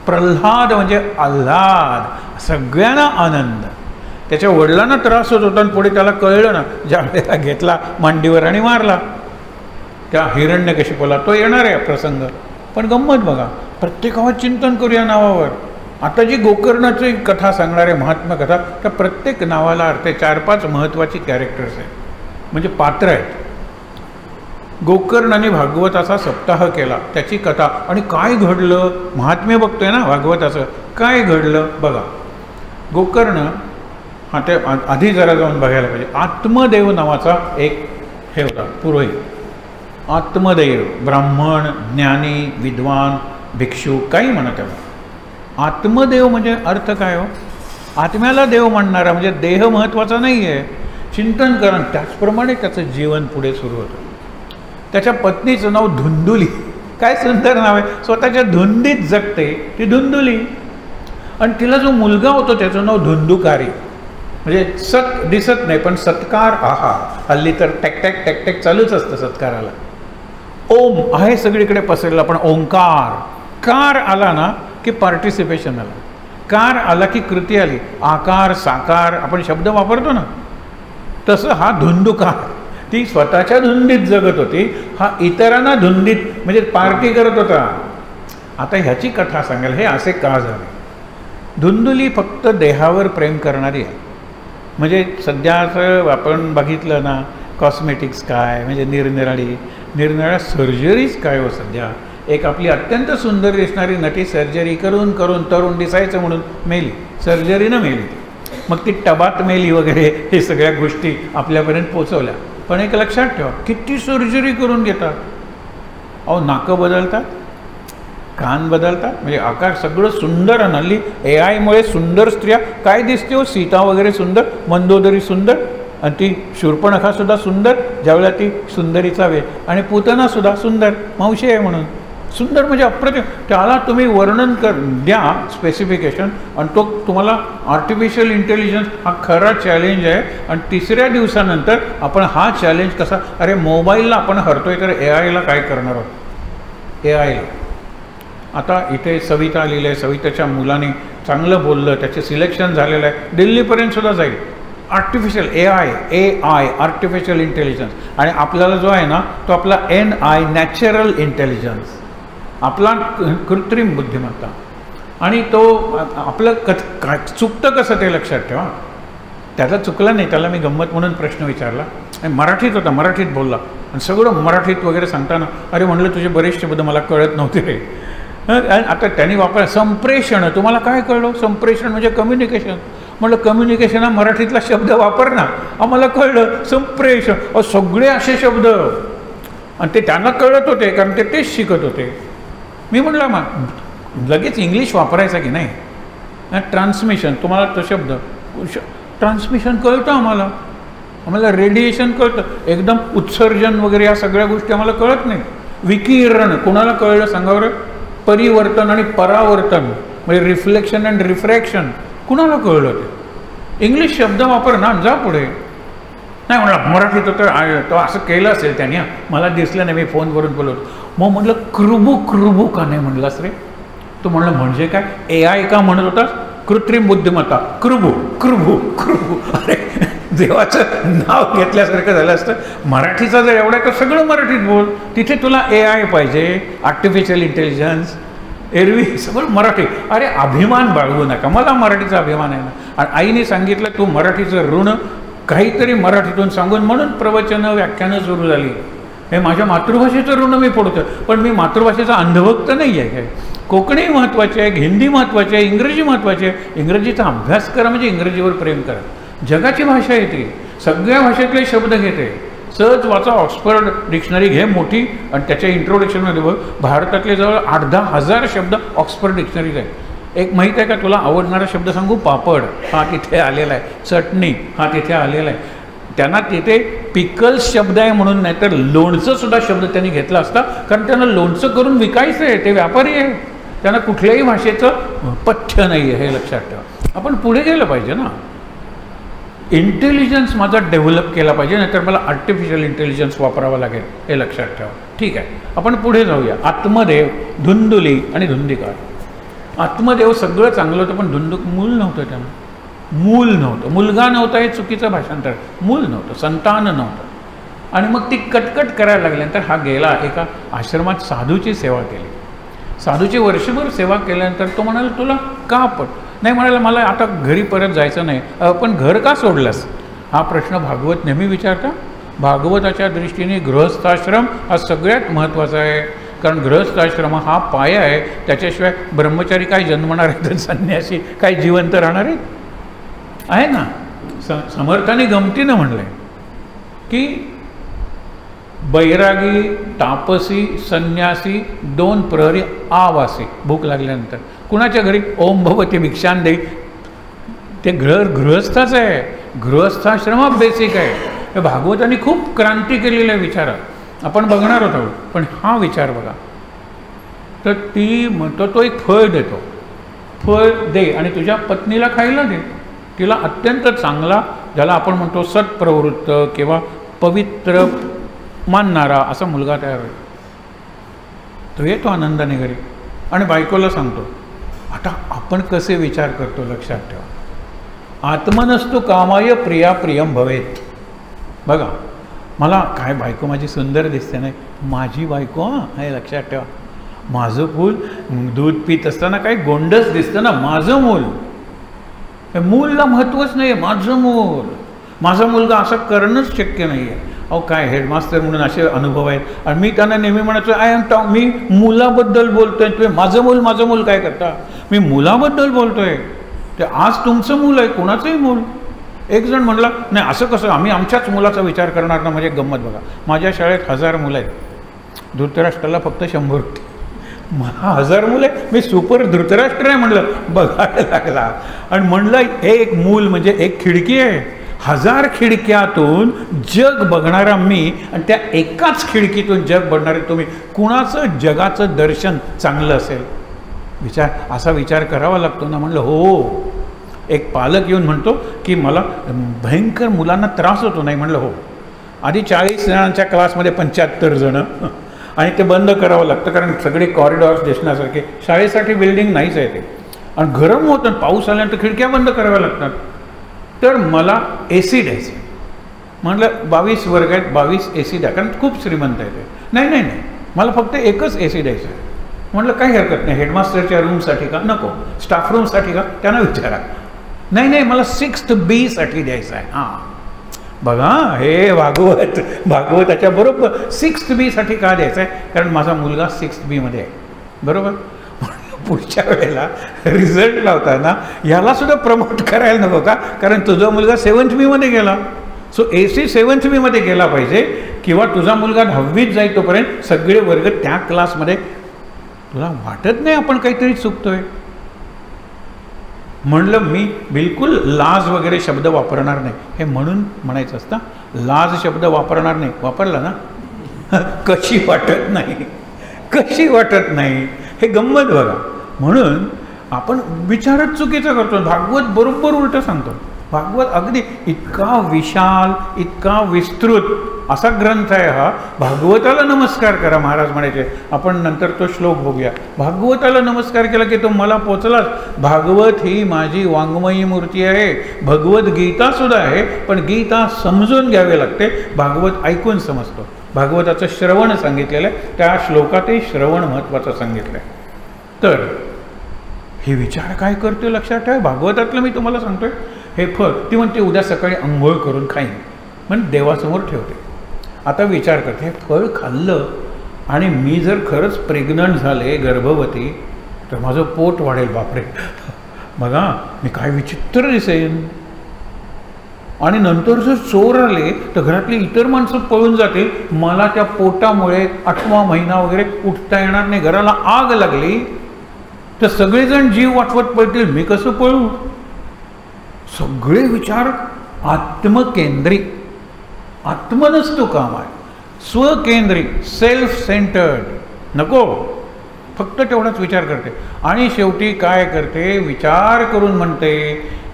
A: प्रल्हाद म्हणजे आल्हाद, सगळ्यांना आनंद. त्याच्या वडिलांना त्रास होत होता आणि पुढे त्याला कळलं ना, ज्या वेळेला घेतला मांडीवर आणि मारला त्या हिरण्यकशिपूला. तो येणार आहे प्रसंग. पण गंमत बघा, प्रत्येकावर चिंतन करूया नावावर. आता जी गोकर्णाची कथा सांगणारे महात्मा कथा, त्या प्रत्येक नावाला अर्थ आहे. 4-5 महत्त्वाची कॅरेक्टर्स आहेत, म्हणजे पात्र आहेत. गोकर्णाने भागवताचा सप्ताह केला, त्याची कथा आणि काय घडलं, महात्म्य बघतोय ना भागवताचं, काय घडलं बघा. गोकर्ण हा ते आधी जरा जाऊन बघायला पाहिजे. आत्मदेव नावाचा एक हे होता पुरोहित. आत्मदेव, ब्राह्मण, ज्ञानी, विद्वान, भिक्षू, काही म्हणा त्याला. आत्मदेव म्हणजे अर्थ काय हो? आत्म्याला देव म्हणणारा, म्हणजे देह महत्त्वाचा नाही आहे, चिंतन करण. त्याचप्रमाणे त्याचं जीवन पुढे सुरू होतं. त्याच्या पत्नीचं नाव धुंदुली. काय सुंदर नाव आहे. स्वतःच्या धुंदीत जगते ती धुंदुली. आणि तिला जो मुलगा होतो त्याचं नाव धुंदुकारी, म्हणजे सत दिसत नाही पण सत्कार. आहा, हल्ली तर टॅक टॅक चालूच असतं सत्काराला. ओम आहे सगळीकडे पसरला, पण ओंकार, कार आला ना की पार्टिसिपेशन आला, कार आला की कृती आली. आकार, साकार आपण शब्द वापरतो ना, तसं हा धुंदुकार. ती स्वतःच्या धुंदीत जगत होती, हा इतरांना धुंदीत म्हणजे पार्टी करत होता. आता ह्याची कथा सांगाल हे असे का झाले. धुंदुली फक्त देहावर प्रेम करणारी आहे. म्हणजे सध्याचं आपण बघितलं ना, कॉस्मेटिक्स काय, म्हणजे निरनिराळ्या सर्जरीज काय हो सध्या. एक आपली अत्यंत सुंदर दिसणारी नटी सर्जरी करून करून तरुण दिसायचं म्हणून मेली, सर्जरीनं मेली. मग ती टबात मेली वगैरे, हे सगळ्या गोष्टी आपल्यापर्यंत पोचवल्या. पण एक लक्षात ठेवा, किती सर्जरी करून घेतात. अहो, नाकं बदलतात, कान बदलतात, म्हणजे आकार सगळं सुंदर. आणि हल्ली AI मुळे सुंदर स्त्रिया काय दिसते हो, सीता वगैरे सुंदर, मंदोदरी सुंदर, आणि ती शूर्पणखासुद्धा सुंदर ज्यावेळेला ती सुंदरीचा वेळ, आणि पुतनासुद्धा सुंदर, मावशी आहे म्हणून सुंदर, म्हणजे अप्रतिम. त्याला तुम्ही वर्णन द्या स्पेसिफिकेशन, आणि तो तुम्हाला आर्टिफिशियल इंटेलिजन्स हा खरा चॅलेंज आहे. आणि 3ऱ्या दिवसानंतर आपण हा चॅलेंज कसा, अरे मोबाईलला आपण हरतोय तर AI ला काय करणार आहोत. AI आता इथे सविता लिहिलं आहे, सविताच्या मुलाने चांगलं बोललं, त्याचे सिलेक्शन झालेलं आहे, दिल्लीपर्यंत सुद्धा जाईल. Artificial AI artificial intelligence. आणि आपल्याला जो आहे ना तो आपला NI नॅचरल इंटेलिजन्स, आपला कृत्रिम बुद्धिमत्ता. आणि तो आपलं चुकतं कसं ते लक्षात ठेवा. त्याचा चुकला नाही, त्याला मी गंमत म्हणून प्रश्न विचारला, मराठीत होता, मराठीत बोलला, आणि सगळं मराठीत वगैरे सांगताना अरे म्हणलं तुझे बरेचसे शब्द मला कळत नव्हते रे. आता त्यांनी वापर संप्रेषण, तुम्हाला काय कळलं. संप्रेषण म्हणजे कम्युनिकेशन. म्हटलं कम्युनिकेशन हा मराठीतला शब्द वापर ना. आम्हाला कळलं संप्रेषण. सगळे असे शब्द, आणि ते त्यांना कळत होते कारण ते तेच शिकत होते. मी म्हटलं मग लगेच इंग्लिश वापरायचा की नाही. ट्रान्समिशन, तुम्हाला तो शब्द ट्रान्समिशन कळतं आम्हाला रेडिएशन कळतं, एकदम उत्सर्जन वगैरे या सगळ्या गोष्टी आम्हाला कळत नाही. विकिरण कोणाला कळलं सांगा बरं. परिवर्तन आणि परावर्तन म्हणजे रिफ्लेक्शन अँड रिफ्रॅक्शन कुणाला कळलं ते? इंग्लिश शब्द वापर ना, जा पुढे. नाही म्हणलं मराठीत तो असं केलं असेल त्याने, मला दिसलं नाही, मी फोनवरून बोलवतो. मग म्हटलं कृबू का नाही म्हणलास रे? तो म्हणलं म्हणजे काय, AI का म्हणत होतास? कृत्रिम बुद्धिमत्ता. कृबू. अरे देवाचं नाव घेतल्यासारखं झालं असतं. मराठीचा जर एवढा तर सगळं मराठीत बोल. तिथे तुला AI पाहिजे, आर्टिफिशियल इंटेलिजन्स, एरवी सगळं मराठी. अरे अभिमान बाळगू नका, मला मराठीचा अभिमान आहे ना. आणि आईने सांगितलं तू मराठीचं ऋण काहीतरी मराठीतून सांगून, म्हणून प्रवचनं व्याख्यानं सुरू झाली. हे माझ्या मातृभाषेचं ऋण मी पडतो, पण मी मातृभाषेचा अंधभक्त नाही आहे. कोकणी महत्त्वाची आहे, हिंदी महत्त्वाची आहे, इंग्रजी महत्त्वाची आहे. इंग्रजीचा अभ्यास करा म्हणजे इंग्रजीवर प्रेम करा. जगाची भाषा येते, सगळ्या भाषेतले शब्द घेते. सहज वाचा, ऑक्सफर्ड डिक्शनरी घे मोठी, आणि त्याच्या इंट्रोडक्शनमध्ये बघ भारतातले जवळ 8-10 हजार शब्द ऑक्सफर्ड डिक्शनरीज आहेत. एक माहीत आहे का तुला आवडणारा शब्द सांगू? पापड हा तिथे आलेला आहे, चटणी हा तिथे आलेला आहे. त्यांना तिथे पिकल्स शब्द आहे म्हणून, नाही तर लोणचं सुद्धा शब्द त्यांनी घेतला असता, कारण त्यांना लोणचं करून विकायचं आहे. ते व्यापारी आहे, त्यांना कुठल्याही भाषेचं पथ्य नाही आहे, हे लक्षात ठेवा. आपण पुढे गेलं पाहिजे ना. इंटेलिजन्स माझा डेव्हलप केला पाहिजे, नाहीतर मला आर्टिफिशियल इंटेलिजन्स वापरावा लागेल, हे लक्षात ठेवा. ठीक आहे, आपण पुढे जाऊया. आत्मदेव, धुंदुली आणि धुंदिकार. आत्मदेव सगळं चांगलं होतं, पण धुंदुक मूल नव्हतं. त्यांना मूल नव्हतं, मुलगा नव्हता हे चुकीचं भाषांतर. मूल नव्हतं, संतान नव्हतं. आणि मग ती कटकट करायला लागल्यानंतर हा गेला एका आश्रमात, साधूची सेवा केली. साधूची वर्षभर सेवा केल्यानंतर तो म्हणाला तुला का नाही म्हणाला मला आता घरी परत जायचं नाही. पण घर का सोडलंस? हा प्रश्न भागवत नेहमी विचारता. भागवताच्या दृष्टीने गृहस्थाश्रम हा सगळ्यात महत्त्वाचा आहे, कारण गृहस्थाश्रम हा पाया आहे. त्याच्याशिवाय ब्रह्मचारी काय जन्मणार आहेत, संन्यासी काय जिवंत राहणार आहेत? आहे ना. समर्थाने गमतीनं म्हणलं आहे की बैरागी, तापसी, संन्यासी, 2 प्रहरी आवासी. भूक लागल्यानंतर कुणाच्या घरी ओम भवती भिक्षान देई, ते गृहस्थाच आहे. गृहस्थाश्रम बेसिक आहे. हे भागवतांनी खूप क्रांती केलेली आहे विचारात, आपण बघणार आहोत. पण हा विचार बघा, तर ती म्हणतो तो एक फळ देतो, फळ दे आणि तुझ्या पत्नीला खायला दे. तिला अत्यंत चांगला, ज्याला आपण म्हणतो सत्प्रवृत्त किंवा पवित्र मानणारा असा मुलगा तयार होईल. तो येतो आनंदाने घरी आणि बायकोला सांगतो. आता आपण कसे विचार करतो लक्षात ठेवा. आत्मनस्तु कामाय प्रिया प्रियम भवेत. बघा, मला काय बायको माझी सुंदर दिसते नाही, माझी बायको हे लक्षात ठेवा. माझं मूल दूध पित असताना काही गोंडस दिसतं ना, माझं मूल. मूलला महत्त्वच नाही आहे. माझं मूल, माझा मुलगा असं करणंच शक्य नाही आहे. अहो काय हेडमास्टर म्हणून असे अनुभव आहेत. आणि मी त्यांना नेहमी म्हणायचो मी मुलाबद्दल बोलतोय, तुम्ही माझं मूल काय करता? मी मुलाबद्दल बोलतोय. ते आज तुमचं मूल आहे, कोणाचंही मूल. एक जण म्हणला नाही असं कसं, आम्ही आमच्याच मुलाचा विचार करणार ना. म्हणजे गंमत बघा, माझ्या शाळेत 1000 मुलं आहेत, धृतराष्ट्राला फक्त 100 होते. मला 1000 मुलं आहे, मी सुपर धृतराष्ट्र आहे म्हणलं. बघायला लागला आणि म्हणलं हे एक मूल म्हणजे एक खिडकी आहे. 1000 खिडक्यातून जग बघणारा मी आणि त्या एकाच खिडकीतून जग बघणारे तुम्ही, कुणाचं जगाचं दर्शन चांगलं असेल? असा विचार करावा लागतो ना. म्हणलं हो. एक पालक येऊन म्हणतो की मला भयंकर मुलांना त्रास होतो. नाही म्हणलं हो. आधी 40 जणांच्या क्लासमध्ये 75 जणं आणि ते बंद करावं लागतं, कारण सगळे कॉरिडॉर्स दिसण्यासारखे. शाळेसाठी बिल्डिंग नाहीच आहे ते, आणि गरम होतं, पाऊस आल्यानंतर खिडक्या बंद कराव्या लागतात. तर मला AC द्यायचं. म्हटलं 22 वर्ग आहेत, 22 AC द्या, कारण खूप श्रीमंत आहे ते. नाही मला फक्त एकच AC द्यायचं आहे. म्हटलं काही हरकत नाही, हेडमास्टरच्या रूमसाठी का? नको. स्टाफ रूमसाठी का? त्यांना विचारा. नाही मला 6th B साठी द्यायचं आहे. हां बघा, हे भागवताच्या बरोबर 6th B साठी का द्यायचं आहे? कारण माझा मुलगा 6th B मध्ये आहे. बरोबर. पुढच्या वेळेला रिझल्ट लावताना याला सुद्धा प्रमोट करायला नको का? कारण तुझा मुलगा 7th B मध्ये गेला. सो AC 7th B मध्ये गेला पाहिजे, किंवा तुझा मुलगा 10वीत जाईल तोपर्यंत सगळे वर्ग त्या क्लासमध्ये. तुला वाटत नाही आपण काहीतरी चुकतोय? म्हणलं मी बिलकुल लाज वगैरे शब्द वापरणार नाही. हे म्हणून म्हणायचं असतं, लाज शब्द वापरणार नाही. वापरला ना कशी वाटत नाही. हे गंमत बघा. म्हणून आपण विचारच चुकीचा करतो. भागवत बरोबर उलटं सांगतो. भागवत अगदी इतका विशाल, इतका विस्तृत असा ग्रंथ आहे हा. भागवताला नमस्कार करा महाराज म्हणायचे. आपण नंतर तो श्लोक बघूया. भागवताला नमस्कार केला की तो मला पोचलाच. भागवत ही माझी वाङ्मयी मूर्ती आहे. भगवद्गीता सुद्धा आहे, पण गीता समजून घ्यावी लागते. भागवत ऐकून समजतो. भागवताचं श्रवण सांगितलेलं आहे. त्या श्लोकातही श्रवण महत्त्वाचं सांगितलं आहे. तर हे विचार काय करतो लक्षात ठेवा. भागवतातलं मी तुम्हाला सांगतोय. हे फळ ती म्हणते उद्या सकाळी आंघोळ करून खाईन, पण देवासमोर ठेवते. आता विचार करते, हे फळ खाल्लं आणि मी जर खरंच प्रेग्नंट झाले, गर्भवती, तर माझं पोट वाढेल. बापरे, बघा मी काय विचित्र दिसेन. आणि नंतर जर चोर आले तर घरातली इतर माणसं पळून जातील. मला त्या पोटामुळे 8वा महिना वगैरे उठता येणार नाही. घराला आग लागली तर सगळेजण जीव वाचवत पडतील, मी कसं पळू. सगळे विचार आत्मकेंद्रित. आत्मनच तो काम आहे. स्वकेंद्रित, सेल्फ सेंटर्ड नको. फक्त तेवढाच विचार करते. आणि शेवटी काय करते, विचार करून म्हणते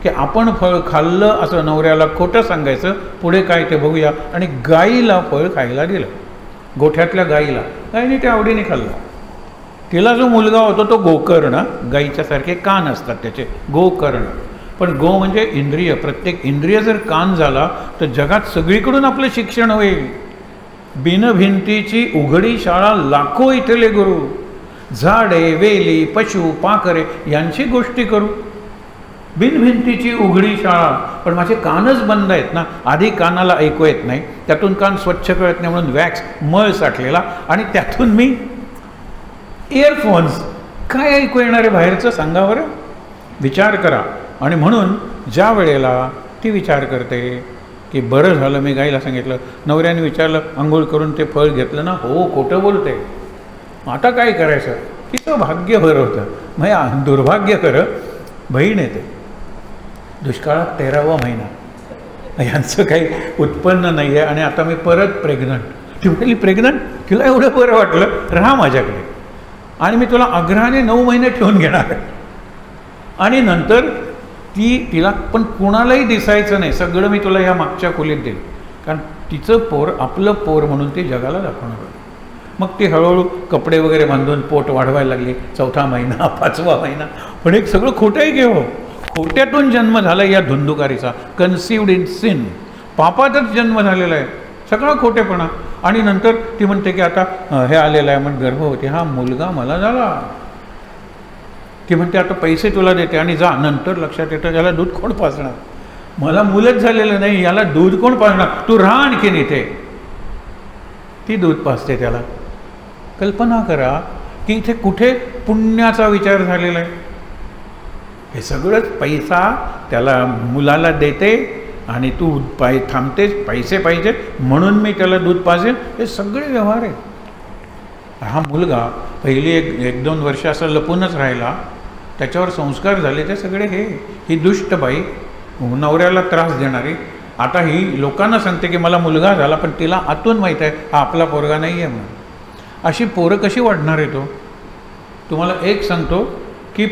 A: की आपण फळ खाल्लं असं नवऱ्याला खोटं सांगायचं. पुढे काय ते बघूया. आणि गाईला फळ खायला दिलं. गोठ्यातल्या गाईला. गाईने ते आवडीने खाल्लं. तिला जो मुलगा होतो तो गोकर्ण. गाईच्या सारखे कान असतात त्याचे, गोकर्ण. पण गो म्हणजे इंद्रिय. प्रत्येक इंद्रिय जर कान झाला तर जगात सगळीकडून आपलं शिक्षण होईल. बिनभिंतीची उघडी शाळा लाखो इथले गुरु. झाडे, वेली, पशु, पाखरे यांची गोष्टी करू. बिनभिंतीची उघडी शाळा. पण माझे कानच बंद आहेत ना. आधी कानाला ऐकू येत नाही, त्यातून कान स्वच्छ कळत नाही म्हणून वॅक्स मळ साठलेला, आणि त्यातून मी इयरफोन्स. काय ऐकू येणार आहे बाहेरचं सांगा बरं. विचार करा. आणि म्हणून ज्या वेळेला ती विचार करते की बरं झालं मी गाईला सांगितलं. नवऱ्याने विचारलं आंघोळ करून ते फळ घेतलं ना. हो, खोटं बोलते. आता काय करायचं. तिचं भाग्य बरं होतं. मग दुर्भाग्य खरं, बहीण येते. दुष्काळात 13वा महिना, यांचं काही उत्पन्न नाही आहे आणि आता मी परत प्रेग्नंट. ती म्हणाली प्रेग्नंट, तिला एवढं बरं वाटलं, राहा माझ्याकडे आणि मी तुला आग्रहाने 9 महिने ठेवून घेणार आहे. आणि नंतर तिला पण कुणालाही दिसायचं नाही. सगळं मी तुला ह्या मागच्या खोलीत देईल. कारण तिचं पोर आपलं पोर म्हणून ते जगाला दाखवणार होतं. मग ती हळूहळू कपडे वगैरे बांधून पोट वाढवायला लागली. 4था महिना, 5वा महिना. पण एक सगळं खोटंही घेऊ. खोट्यातून जन्म झाला या धुंदुकारीचा. Conceived in sin. पापातच जन्म झालेला आहे. सगळा खोटेपणा. आणि नंतर ती म्हणते की आता हे आलेलं आहे म्हणून गर्भवती. हा मुलगा मला झाला. ती म्हणते आता पैसे तुला देते आणि जा. नंतर लक्षात येतं याला दूध कोण पाजणार. मला मुलंच झालेलं नाही, याला दूध कोण पाजणार. तू राहा आणखीन इथे. ती दूध पाजते त्याला. कल्पना करा की इथे कुठे पुण्याचा विचार झालेला आहे. हे सगळंच पैसा त्याला मुलाला देते आणि तू थांबतेस. पैसे पाहिजे म्हणून मी त्याला दूध पाजेल. हे सगळे व्यवहार आहे. हा मुलगा पहिली 1-2 वर्ष असं लपूनच राहिला. त्याच्यावर संस्कार झाले ते सगळे. ही दुष्ट बाई, नवऱ्याला त्रास देणारी, आता ही लोकांना सांगते की मला मुलगा झाला, पण तिला आतून माहीत आहे हा आपला पोरगा नाही आहे म्हणून. अशी पोरं कशी वाढणार आहे तो. तुम्हाला एक सांगतो की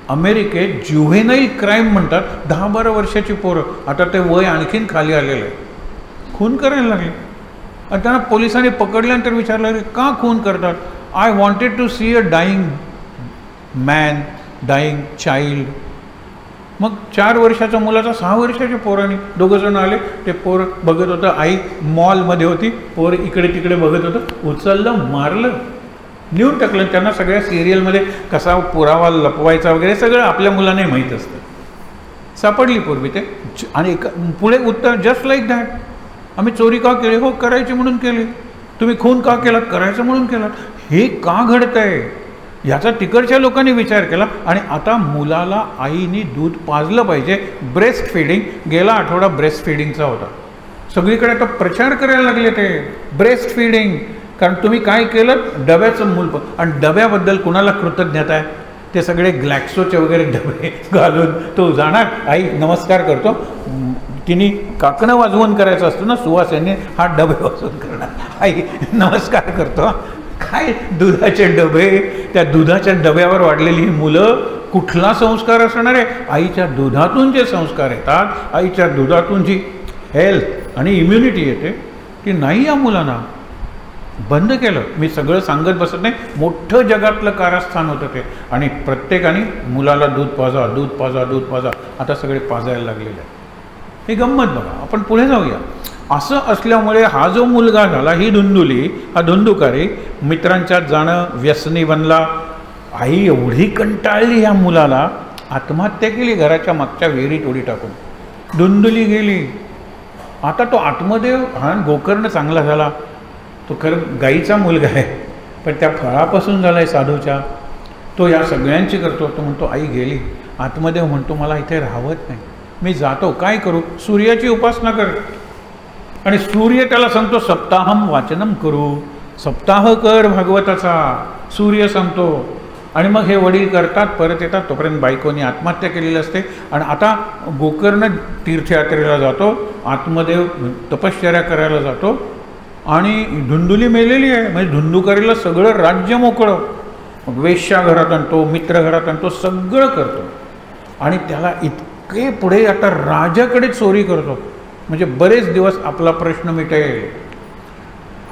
A: अमेरिकेत ज्युव्हेनाईल क्राईम म्हणतात. 10-12 वर्षाची पोरं. आता ते वय आणखीन खाली आलेलं आहे. खून करायला लागले. आणि त्यांना पोलिसांनी पकडल्यानंतर विचारलं का खून करतात. I wanted to see a dying man, dying child. मग 4 वर्षाच्या मुलाचा 6 वर्षाच्या पोराने, 2 जण आले. ते पोर बघत होतं. आई मॉलमध्ये होती. पोर इकडे तिकडे बघत होतं. उचललं, मारलं, नेऊन टाकलं. त्यांना सगळ्या सिरियलमध्ये कसा पुरावा लपवायचा वगैरे सगळं आपल्या मुलाने माहीत असतं. सापडली पूर्वी ते. आणि पुढे उत्तर जस्ट लाईक दॅट. आम्ही चोरी का केली. हो, करायची म्हणून केली. तुम्ही खून का केलात. करायचं म्हणून केलात. हे का घडतं आहे याचा तिकडच्या लोकांनी विचार केला. आणि आता मुलाला आईने दूध पाजलं पाहिजे. Breast feeding. गेला आठवडा ब्रेस्ट फिडिंगचा होता. सगळीकडे आता प्रचार करायला लागले ते ब्रेस्ट फिडिंग. कारण तुम्ही काय केलं, डब्याचं मूल. आणि डब्याबद्दल कुणाला कृतज्ञता आहे. ते सगळे ग्लॅक्सोचे वगैरे डबे घालून तो जाणार. आई नमस्कार करतो. तिने काकणं वाजवून करायचं असतं ना. सुवास यांनी हा डबे वाजवून करणार. आई नमस्कार करतो. काय दुधाचे डबे, त्या दुधाच्या डब्यावर वाढलेली मुलं, कुठला संस्कार असणार आहे? आईच्या दुधातून जे संस्कार येतात, आईच्या दुधातून जी हेल्थ आणि इम्युनिटी येते ती नाही या मुलांना. बंद केलं. मी सगळं सांगत बसत नाही, मोठं जगातलं कारस्थान होतं ते. आणि प्रत्येकाने मुलाला दूध पाजा, दूध पाजा, दूध पाजा, आता सगळे पाजायला लागलेले आहे. ही गंमत बघा. आपण पुढे जाऊया. असं असल्यामुळे हा जो मुलगा झाला, ही धुंदुली, हा धुंदुकारी, मित्रांच्यात जाणं, व्यसनी बनला. आई एवढी कंटाळली या मुलाला, आत्महत्या केली घराच्या मागच्या विहिरीत उडी टाकून. धुंदुली गेली. आता तो आत्मदेव, हा गोकर्ण चांगला झाला, तो खरं गाईचा मुलगा आहे, पण त्या फळापासून झाला आहे साधूच्या, तो या सगळ्यांची करतो. तो म्हणतो आई गेली. आत्मदेव म्हणतो मला इथे राहवत नाही, मी जातो. काय करू? सूर्याची उपासना कर. आणि सूर्य त्याला सांगतो सप्ताहम वाचनम करू, सप्ताह कर भागवताचा. सूर्य सांगतो. आणि मग हे वडील करतात, परत येतात. तोपर्यंत बायकोनी आत्महत्या केलेली असते. आणि आता गोकर्ण तीर्थयात्रेला जातो, आत्मदेव तपश्चर्या करायला जातो, आणि धुंदुली मेलेली आहे. म्हणजे धुंदुकारीला सगळं राज्य मोकळं. मग वेश्या घरात आणतो, मित्र घरात आणतो, सगळं करतो. आणि त्याला इतके पुढे आता राजाकडे चोरी करतो, म्हणजे बरेच दिवस आपला प्रश्न मिटेल.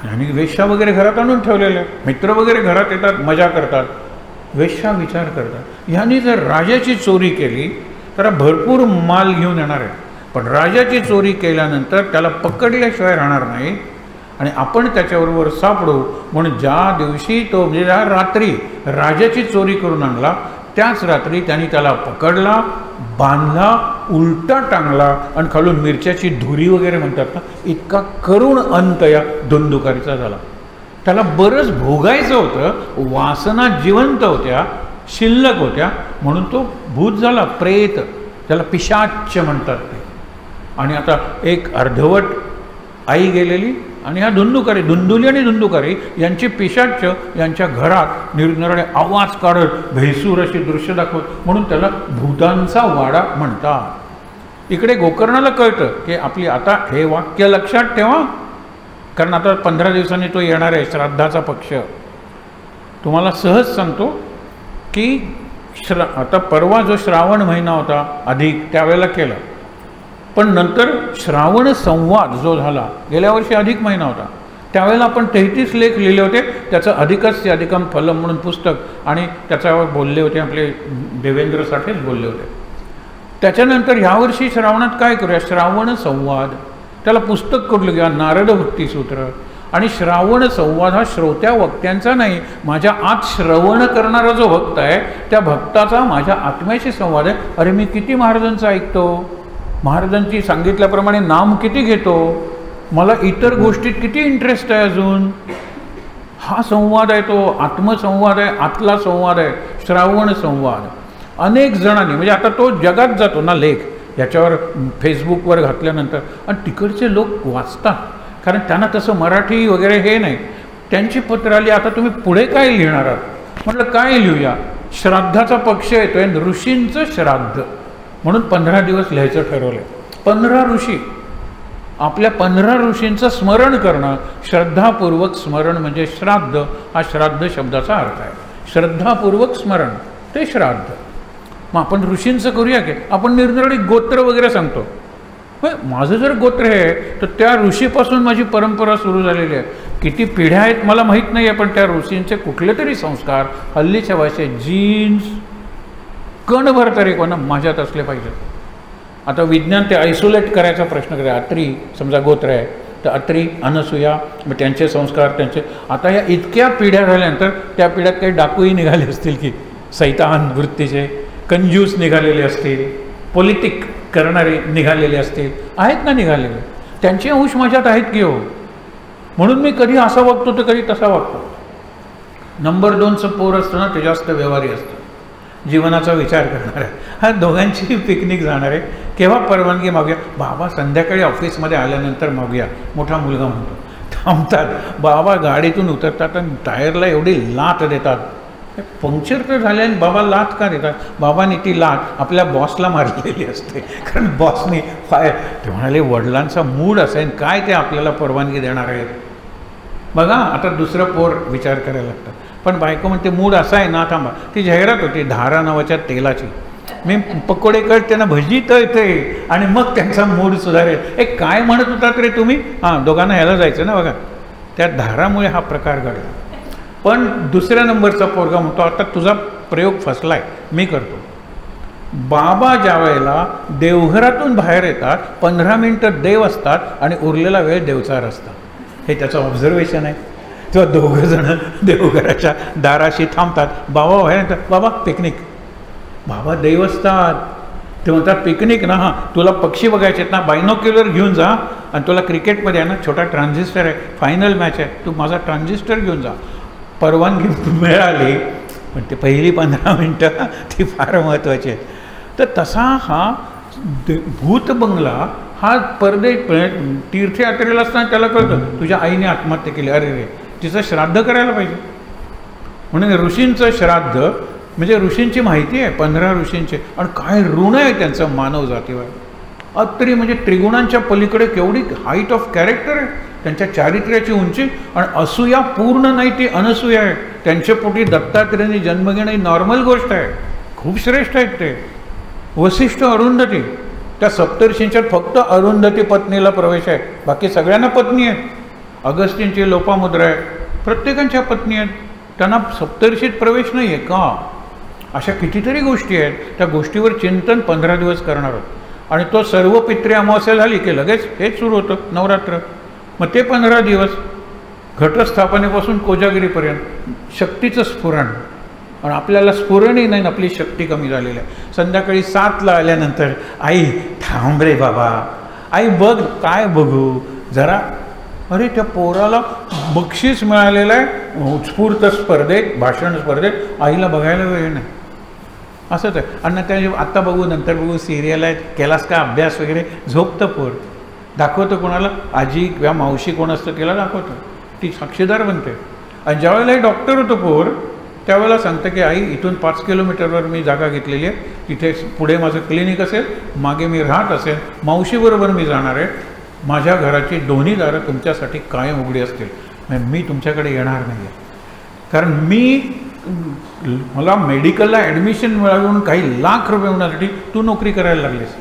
A: आणि वेश्या वगैरे घरात आणून ठेवलेले, मित्र वगैरे घरात येतात, मजा करतात. वेश्या विचार करतात, ह्यांनी जर राजाची चोरी केली तर भरपूर माल घेऊन येणार आहे, पण राजाची चोरी केल्यानंतर त्याला पकडल्याशिवाय राहणार नाही, आणि आपण त्याच्याबरोबर सापडू. म्हणून ज्या दिवशी तो, म्हणजे ज्या रात्री राजाची चोरी करून आणला, त्याच रात्री त्यांनी त्याला पकडला, बांधला, उलटा टांगला, आणि खालून मिरच्याची धुरी वगैरे म्हणतात ना, इतका करुण अंत या धुंदुकारीचा झाला. त्याला बरंच भोगायचं होतं, वासना जिवंत होत्या, शिल्लक होत्या, म्हणून तो भूत झाला, प्रेत, त्याला पिशाच्च म्हणतात ते. आणि आता एक अर्धवट आई गेलेली, आणि हा धुंदुकारी, धुंदुली आणि धुंदुकारी यांची पिशाच्च यांच्या घरात निरनिराळे आवाज काढत भेसूर अशी दृश्य दाखवत, म्हणून त्याला भूतांचा वाडा म्हणतात. इकडे गोकर्णाला कळतं की आपली आता हे वाक्य लक्षात ठेवा, कारण आता 15 दिवसांनी तो येणार आहे, श्राद्धाचा पक्ष. तुम्हाला सहज सांगतो की आता परवा जो श्रावण महिना होता अधिक, त्यावेळेला केलं, पण नंतर श्रावण संवाद जो झाला, गेल्या वर्षी अधिक महिना होता, त्यावेळेला आपण 33 लेख लिहिले होते. त्याचं अधिकस्य अधिकम फलम म्हणून पुस्तक, आणि त्याच्यावर बोलले होते आपले देवेंद्र साठेच बोलले होते. त्याच्यानंतर ह्यावर्षी श्रावणात काय करूया? श्रावण संवाद, त्याला पुस्तक कुठलं घ्या, नारद भक्तिसूत्र. आणि श्रावण संवाद हा श्रोत्या वक्त्यांचा नाही, माझ्या आत श्रवण करणारा जो भक्त आहे त्या भक्ताचा माझ्या आत्म्याशी संवाद आहे. अरे मी किती महाराजांचं ऐकतो, महाराजांची सांगितल्याप्रमाणे नाम किती घेतो, मला इतर गोष्टीत किती इंटरेस्ट आहे अजून. हा संवाद आहे, तो आत्मसंवाद आहे, आतला संवाद आहे, श्रावण संवाद. अनेक जणांनी, म्हणजे आता तो जगात जातो ना लेख, याच्यावर फेसबुकवर घातल्यानंतर, आणि तिकडचे लोक वाचतात, कारण त्यांना तसं मराठी वगैरे हे नाही. त्यांची पत्र आली, आता तुम्ही पुढे काय लिहिणार आहात? म्हटलं काय लिहूया, श्राद्धाचा पक्ष येतोय, ऋषींचं श्राद्ध, म्हणून 15 दिवस लिहायचं ठरवलं. 15 ऋषी, आपल्या 15 ऋषींचं स्मरण करणं, श्रद्धापूर्वक स्मरण म्हणजे श्राद्ध, हा श्राद्ध शब्दाचा अर्थ आहे. श्रद्धापूर्वक स्मरण ते श्राद्ध. मग आपण ऋषींचं करूया की? आपण निरनिराळी गोत्र वगैरे सांगतो. माझं जर गोत्र आहे तर त्या ऋषीपासून माझी परंपरा सुरू झालेली आहे. किती पिढ्या आहेत मला माहीत नाही आहे, पण त्या ऋषींचे कुठले तरी संस्कार हल्लीच्या भाषेत जीन्स कणभर तरी कोणा माझ्यात असले पाहिजेत. आता विज्ञान ते आयसोलेट करायचा प्रश्न करे. अत्री समजा गोत्र आहे तर अत्री, अनसूया, मग त्यांचे संस्कार त्यांचे. आता या इतक्या पिढ्या झाल्यानंतर त्या पिढ्यात काही डाकूही निघाले असतील की, सैतान वृत्तीचे, कंजूस निघालेले असतील, पॉलिटिक करणारे निघालेले असतील, आहेत ना निघालेले. त्यांचे अंश माझ्यात आहेत की हो. म्हणून मी कधी असा वागतो तर कधी तसा वागतो. नंबर 2चं पोर असतं ना, ते जास्त व्यवहारी असतं, जीवनाचा विचार करणार आहे. हा दोघांची पिकनिक जाणार आहे. केव्हा परवानगी मागूया? बाबा संध्याकाळी ऑफिसमध्ये आल्यानंतर मागूया, मोठा मुलगा म्हणतो. थांबतात बाबा, गाडीतून उतरतात आणि टायरला एवढी लाथ देतात. पंक्चर तर झाले आणि बाबा लाथ का देतात? बाबांनी ती लाथ आपल्या बॉसला मारलेली असते, कारण बॉसने ते म्हणाले वडिलांचा मूड असेल काय ते आपल्याला परवानगी देणार आहेत. बघा आता दुसरं पोर विचार करायला लागतं. पण बायको म्हणते मूड असा आहे ना, थांबा. ती जाहिरात होती धारा नावाच्या तेलाची, मी पकोडे कर त्यांना भजी तळते आणि मग त्यांचा मूड सुधारेल. काय म्हणत होतात रे तुम्ही? हां, दोघांना ह्याला जायचं ना. बघा त्या धारामुळे हा प्रकार घडला. पण दुसऱ्या नंबरचा पोरगा म्हणतो आता तुझा प्रयोग फसलाय, मी करतो. बाबा ज्या वेळेला देवघरातून बाहेर येतात 15 मिनिटं देव असतात आणि उरलेला वेळ देवचार असतात. हे त्याचं ऑब्झर्वेशन आहे. तेव्हा दोघं जण देवघराच्या दाराशी थांबतात. बाबा बाहेर येतात, बाबा पिकनिक. बाबा देव असतात. ते म्हणतात पिकनिक ना, हां तुला पक्षी बघायचे आहेत ना, बायनोक्युलर घेऊन जा. आणि तुला क्रिकेटमध्ये आहे ना छोटा ट्रान्झिस्टर आहे, फायनल मॅच आहे, तू माझा ट्रान्झिस्टर घेऊन जा. परवानगी मिळाली, पण ते पहिली 15 मिनटं ती फार महत्त्वाची आहे. तर तसा हा भूत बंगला हा तीर्थयात्रेला असताना त्याला कळतं तुझ्या आईने आत्महत्या केली, अरे रे तिचं श्राद्ध करायला पाहिजे. म्हणून ऋषींचं श्राद्ध म्हणजे ऋषींची माहिती आहे, 15 ऋषींचे, आणि काय ऋण आहे त्यांचं मानव जातीवर. अत्तरी म्हणजे त्रिगुणांच्या पलीकडे केवढी हाईट ऑफ कॅरेक्टर आहे त्यांच्या चारित्र्याची उंची. आणि असूया पूर्ण नाही, ती अनसूया आहे. त्यांच्या पोटी दत्तात्रेयांनी जन्म घेणं ही नॉर्मल गोष्ट आहे, खूप श्रेष्ठ आहेत ते. वसिष्ठ अरुंधती, त्या सप्तर्षींच्यात फक्त अरुंधती पत्नीला प्रवेश आहे, बाकी सगळ्यांना पत्नी आहेत. अगस्तींची लोपामुद्रा आहे, प्रत्येकांच्या पत्नी आहेत, त्यांना सप्तर्षीत प्रवेश नाही आहे का? अशा कितीतरी गोष्टी आहेत. त्या गोष्टीवर चिंतन 15 दिवस करणार आहोत. आणि तो सर्व पित्री अमावस्या झाली की लगेच हेच सुरू होतं नवरात्र. मग ते 15 दिवस घटस्थापनेपासून कोजागिरीपर्यंत शक्तीचं स्फुरण. आणि आपल्याला स्फुरणही नाही, आपली शक्ती कमी झालेली आहे. संध्याकाळी 7ला आल्यानंतर आई थांब रे बाबा, आई बघ काय बघू जरा, अरे त्या पोराला बक्षीस मिळालेलं आहे उत्स्फूर्त स्पर्धेत, भाषण स्पर्धेत, आईला बघायला वेळ नाही. असंच आहे. आणि त्या आत्ता बघू नंतर बघू सिरियल आहे, केलास का अभ्यास वगैरे, झोपतं पोर. दाखवतं कोणाला, आजी किंवा मावशी कोण असतं तिला दाखवतं, ती साक्षीदार बनते. आणि ज्यावेळेला डॉक्टर होतो पोर त्यावेळेला सांगतं की आई इथून 5 किलोमीटरवर मी जागा घेतलेली आहे, तिथे पुढे माझं क्लिनिक असेल, मागे मी राहत असेल, मावशीबरोबर मी जाणार आहे, माझ्या घराची दोन्ही दारं तुमच्यासाठी कायम उघडी असतील, मी तुमच्याकडे येणार नाही आहे. कारण मला मेडिकलला ॲडमिशन मिळावून काही लाख रुपये होण्यासाठी तू नोकरी करायला लागलीस.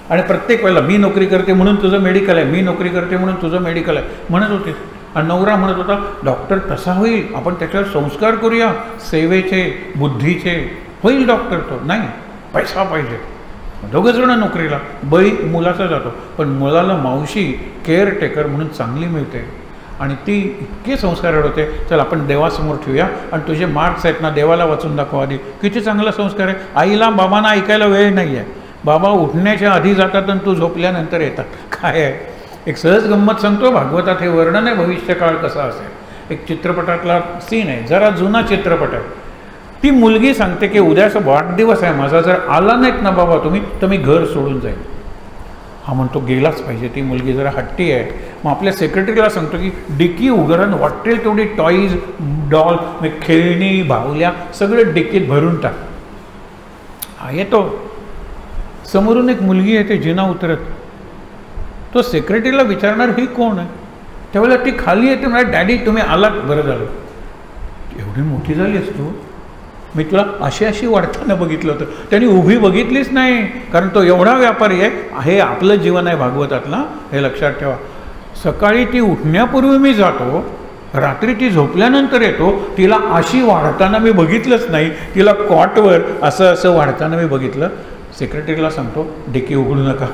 A: आणि प्रत्येक वेळेला मी नोकरी करते म्हणून तुझं मेडिकल आहे, मी नोकरी करते म्हणून तुझं मेडिकल आहे म्हणत होते. आणि नवरा म्हणत होता डॉक्टर तसा होईल, आपण त्याच्यावर संस्कार करूया सेवेचे, बुद्धीचे, होईल डॉक्टर. तो नाही, पैसा पाहिजे. दोघं जण नोकरीला, बळी मुलाचा जातो. पण मुलाला मावशी केअरटेकर म्हणून चांगली मिळते आणि ती इतके संस्कार होते. चल आपण देवासमोर ठेवूया आणि तुझे मार्क्स आहेत ना देवाला वाचून दाखवा आधी. किती चांगला संस्कार आहे. आईला बाबांना ऐकायला वेळ नाही आहे, बाबा उठण्याच्या आधी जातात आणि तू झोपल्यानंतर येतात. काय आहे, एक सहज गंमत सांगतो, भागवतात हे वर्णन आहे भविष्यकाळ कसा असेल. एक चित्रपटातला सीन आहे, जरा जुना चित्रपट आहे. ती मुलगी सांगते की उद्याचा वाढदिवस आहे माझा, जर आला नाहीत ना बाबा तुम्ही तर मी घर सोडून जाईल. हा म्हणतो गेलाच पाहिजे. ती मुलगी जरा हट्टी आहे. मग आपल्या सेक्रेटरीला सांगतो की डिकी उघडून वाटेल तेवढी टॉईज, डॉल, खेळणी, बाहुल्या सगळं डिकीत भरून टाक. हा येतो. समोरून एक मुलगी आहे, ते जिना उतरत. तो सेक्रेटरीला विचारणार ही कोण आहे. त्यावेळेला ती खाली येते, म्हणा डॅडी तुम्ही आलात, बरं झालं. एवढी मोठी झालीस तू, मी तुला अशी वाढताना बघितलं होतं. त्यांनी उभी बघितलीच नाही, कारण तो एवढा व्यापारी आहे. हे आपलं जीवन आहे भागवतातलं, हे लक्षात ठेवा. सकाळी ती उठण्यापूर्वी मी जातो, रात्री ती झोपल्यानंतर येतो. तिला अशी वाढताना मी बघितलंच नाही, तिला कॉटवर असं वाढताना मी बघितलं. सेक्रेटरीला सांगतो डिकी उघडू नका.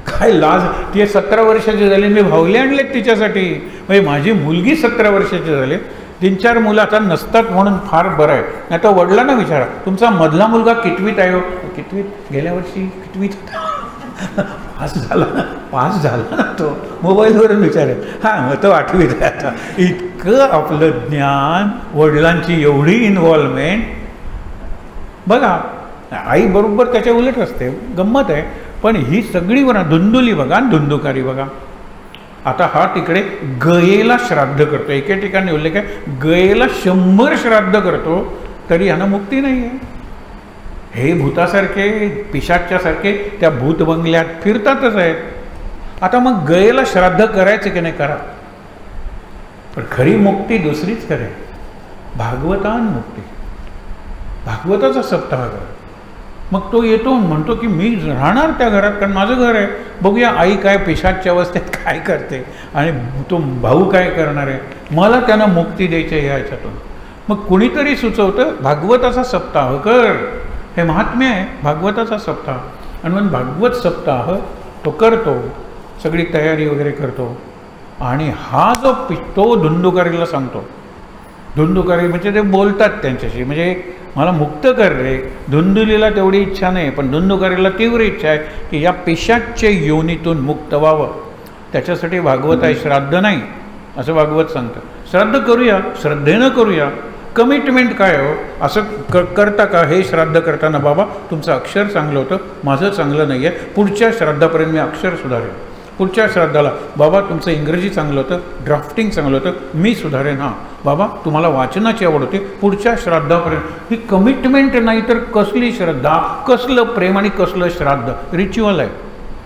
A: काय लाज. ती 17 वर्षाची झाली, मी भावले आणलेत तिच्यासाठी. म्हणजे माझी मुलगी 17 वर्षाची झाली. 3-4 मुलं आता नसतात म्हणून फार बरं आहे. नाही तर वडिलांना विचारा तुमचा मधला मुलगा कितवीत आहे हो. कितवीत, गेल्या वर्षी कितवीत पास झाला ना तो. मोबाईलवरून विचारेल, हां मग तो 8वीत आहे आता. इतकं आपलं ज्ञान, वडिलांची एवढी इन्व्हॉल्वमेंट. बघा आई बरोबर त्याच्या उलट असते. गंमत आहे. पण ही सगळी बघा धुंदुली बघा, धुंदुकारी बघा. आता हा तिकडे गयेला श्राद्ध करतो. एके ठिकाणी उल्लेख आहे गयेला 100 श्राद्ध करतो तरी ह्यानं मुक्ती नाही आहे. हे भूतासारखे, पिशाच्यासारखे त्या भूत बंगल्यात फिरतातच आहेत. आता मग गयेला श्राद्ध करायचं की नाही, करा. पण खरी मुक्ती दुसरीच करे, भागवतान मुक्ती, भागवताचा सप्ताह कर. मग तो येतो म्हणतो की मी राहणार त्या घरात, कारण माझं घर आहे. बघूया आई काय पिशाच्या अवस्थेत काय करते आणि तो भाऊ काय करणार आहे, मला त्यांना मुक्ती द्यायची आहे ह्याच्यातून. मग कुणीतरी सुचवतं भागवताचा सप्ताह कर, हे महात्म्य आहे भागवताचा सप्ताह. आणि म्हणून भागवत सप्ताह तो करतो, सगळी तयारी वगैरे करतो. आणि हा जो तो धुंदुकारीला सांगतो, धुंदुकारी म्हणजे ते बोलतात त्यांच्याशी, म्हणजे मला मुक्त कर रे. धुंदुलीला तेवढी इच्छा नाही, पण धुंदुकारीला तीव्र इच्छा आहे की या पिशाच्य योनीतून मुक्त व्हावं. त्याच्यासाठी भागवत आहे, श्राद्ध नाही असं भागवत सांगतं. श्राद्ध करूया, श्रद्धेनं करूया. कमिटमेंट काय हो, असं करता का हे श्राद्ध करताना, बाबा तुमचं अक्षर चांगलं होतं, माझं चांगलं नाही आहे, पुढच्या श्राद्धापर्यंत मी अक्षर सुधारेन. पुढच्या श्राद्धाला, बाबा तुमचं इंग्रजी चांगलं होतं, ड्राफ्टिंग चांगलं होतं, मी सुधारेन. हां बाबा तुम्हाला वाचनाची आवड होती, पुढच्या श्राद्धापर्यंत. ही कमिटमेंट नाही तर कसली श्रद्धा, कसलं प्रेम आणि कसलं श्राद्ध. रिच्युअल आहे,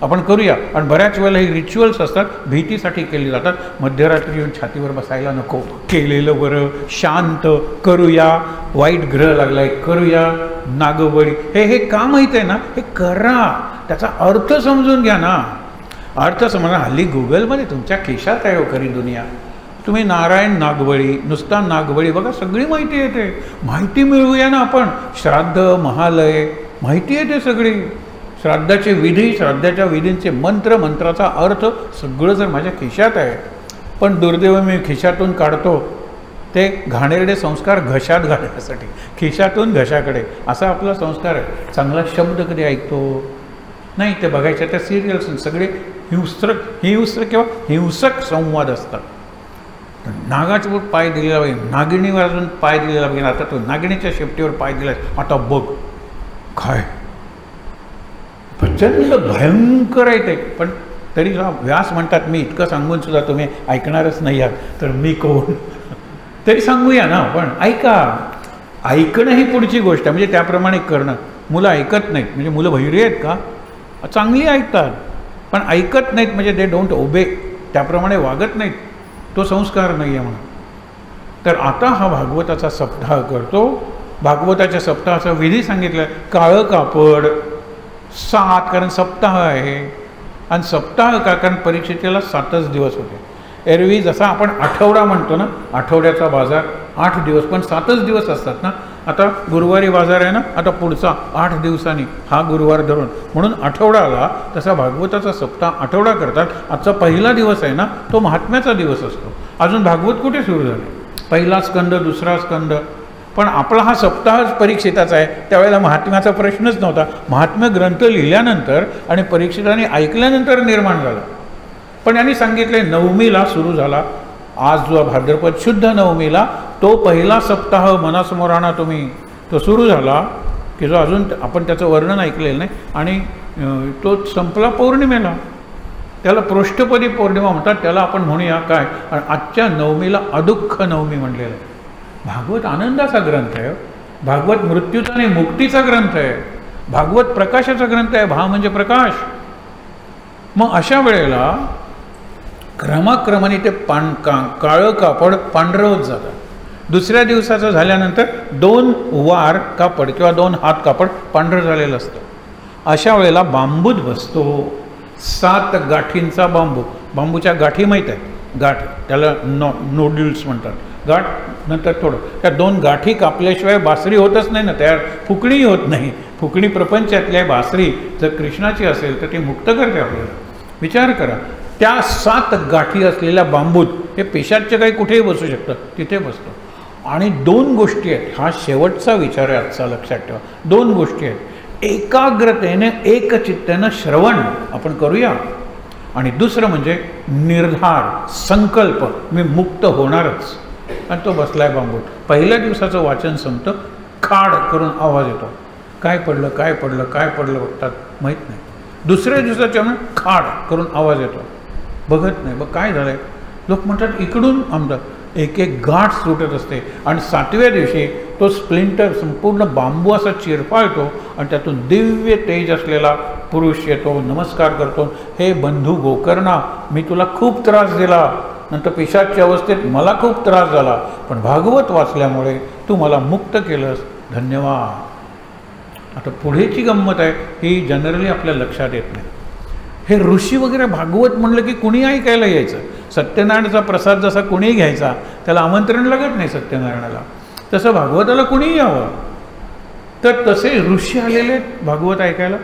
A: आपण करूया. आणि बऱ्याच वेळेला ही रिच्युअल्स असतात, भीतीसाठी केली जातात. मध्यरात्री येऊन छातीवर बसायला नको, केलेलं बरं, शांत करूया, वाईट ग्रह लागलाय करूया, नागबळी, हे का माहीत आहे ना, हे करा, त्याचा अर्थ समजून घ्या ना. अर्थ समजा, हल्ली गुगलमध्ये तुमच्या खिशात आहे हो खरी दुनिया. तुम्ही नारायण नागबळी, नुसता नागबळी बघा, सगळी माहिती येते. माहिती मिळवूया ना आपण. श्राद्ध, महालय, माहिती येते सगळी. श्राद्धाचे विधी, श्राद्धाच्या विधींचे मंत्र, मंत्राचा अर्थ सगळं जर माझ्या खिशात आहे. पण दुर्दैव मी खिशातून काढतो ते घाणेरडे संस्कार घशात घालण्यासाठी, खिशातून घशाकडे, असा आपला संस्कार आहे. चांगला शब्द कधी ऐकतो नाही. ते बघायच्या त्या सिरियल्स सगळे हिंस्रक किंवा हिंसक संवाद असतात. नागाच्या वर पाय दिलेला पाहिजे, नागिणीवर अजून पाय दिलेला पाहिजे, आता तो नागिणीच्या शेपटीवर पाय दिला, आता बघ काय प्रचंड भयंकर आहे ते. पण तरी व्यास म्हणतात मी इतकं सांगून सुद्धा तुम्ही ऐकणारच नाही आहात, तर मी कोण. तरी सांगूया ना आपण, ऐका. ऐकणं ही पुढची गोष्ट आहे, म्हणजे त्याप्रमाणे करणं. मुलं ऐकत नाहीत म्हणजे मुलं बहिरी आहेत का, चांगली ऐकतात, पण ऐकत नाहीत म्हणजे दे डोंट ओबे, त्याप्रमाणे वागत नाहीत, तो संस्कार नाही आहे म्हणून. तर आता हा भागवताचा सप्ताह करतो. भागवताच्या सप्ताहाचा विधी सांगितलं, काळं कापड 7, कारण सप्ताह आहे. आणि सप्ताह का, कारण परीक्षेला 7च दिवस होते. एरवी जसा आपण आठवडा म्हणतो ना, आठवड्याचा बाजार 8 दिवस, पण 7च दिवस असतात ना. आता गुरुवारी बाजार आहे ना, आता पुढचा 8 दिवसांनी हा गुरुवार धरून, म्हणून आठवडा आला. तसा भागवताचा सप्ताह आठवडा करतात. आजचा पहिला दिवस आहे ना, तो महात्म्याचा दिवस असतो. अजून भागवत कुठे सुरू झाले, पहिला स्कंद, दुसरा स्कंद. पण आपला हा सप्ताहच परीक्षिताचा आहे, त्यावेळेला महात्म्याचा प्रश्नच नव्हता. महात्म्य ग्रंथ लिहिल्यानंतर आणि परीक्षितांनी ऐकल्यानंतर निर्माण झाला. पण यांनी सांगितले नवमीला सुरू झाला. आज जो भाद्रपद शुद्ध नवमीला तो पहिला सप्ताह मनासमोर आणा तुम्ही, तो सुरू झाला की जो अजून आपण त्याचं वर्णन ऐकलेलं नाही. आणि तो संपला पौर्णिमेला, त्याला पृष्ठपदी पौर्णिमा म्हणतात. त्याला आपण म्हणूया काय, आजच्या नवमीला अदुःख नवमी म्हणलेलं आहे. भागवत आनंदाचा ग्रंथ आहे, भागवत मृत्यूचा आणि मुक्तीचा ग्रंथ आहे, भागवत प्रकाशाचा ग्रंथ आहे. भा म्हणजे प्रकाश. मग अशा वेळेला क्रमाक्रमाने ते काळं कापड पांढरं होत जातं. दुसऱ्या दिवसाचं झाल्यानंतर 2 वार कापड किंवा 2 हात कापड पांढरं झालेलं असतं. अशा वेळेला बांबूत बसतो. 7 गाठींचा बांबू, बांबूच्या गाठी माहीत आहे, गाठ त्याला नोड्यूल्स म्हणतात. गाठ नंतर थोडं, त्या 2 गाठी कापल्याशिवाय बासरी होतच नाही ना तयार, फुकणीही होत नाही. फुकणी प्रपंचातली आहे, बासरी जर कृष्णाची असेल तर ती मुक्त करते आपल्याला. विचार करा, त्या 7 गाठी असलेल्या बांबूत हे पेशाचे काही कुठेही बसू शकतं, तिथे बसतो. आणि 2 गोष्टी आहेत, हा शेवटचा विचार आहे आजचा, लक्षात ठेवा. 2 गोष्टी आहेत. एकाग्रतेने एकचित्तेनं श्रवण आपण करूया, आणि दुसरं म्हणजे निर्धार, संकल्प, मी मुक्त होणारच. आणि तो बसलाय बांबूत. पहिल्या दिवसाचं वाचन संपतं, खाड करून आवाज येतो. काय पडलं काय पडलं काय पडलं बघतात, माहीत नाही. दुसऱ्या दिवसाच्या खाड करून आवाज येतो, बघत नाही. बघ काय झालंय, लोक म्हणतात इकडून आमदार. एक एक गाठ सुटत असते. आणि 7व्या दिवशी तो स्प्लिंटर संपूर्ण बांबू असा चिरफाळतो आणि त्यातून दिव्य तेज असलेला पुरुष येतो, नमस्कार करतो. हे बंधू गोकर्णा, मी तुला खूप त्रास दिला, नंतर पिशाच्य अवस्थेत मला खूप त्रास झाला, पण भागवत वाचल्यामुळे तू मला मुक्त केलंस, धन्यवाद. आता पुढेची गंमत आहे, ही जनरली आपल्या लक्षात येत नाही. हे ऋषी वगैरे भागवत म्हणलं की कुणी ऐकायला यायचं. सत्यनारायणाचा प्रसाद जसा कुणी घ्यायचा, त्याला आमंत्रण लागत नाही सत्यनारायणाला, तसं भागवताला कुणीही यावं. तर तसे ऋषी आलेले भागवत ऐकायला.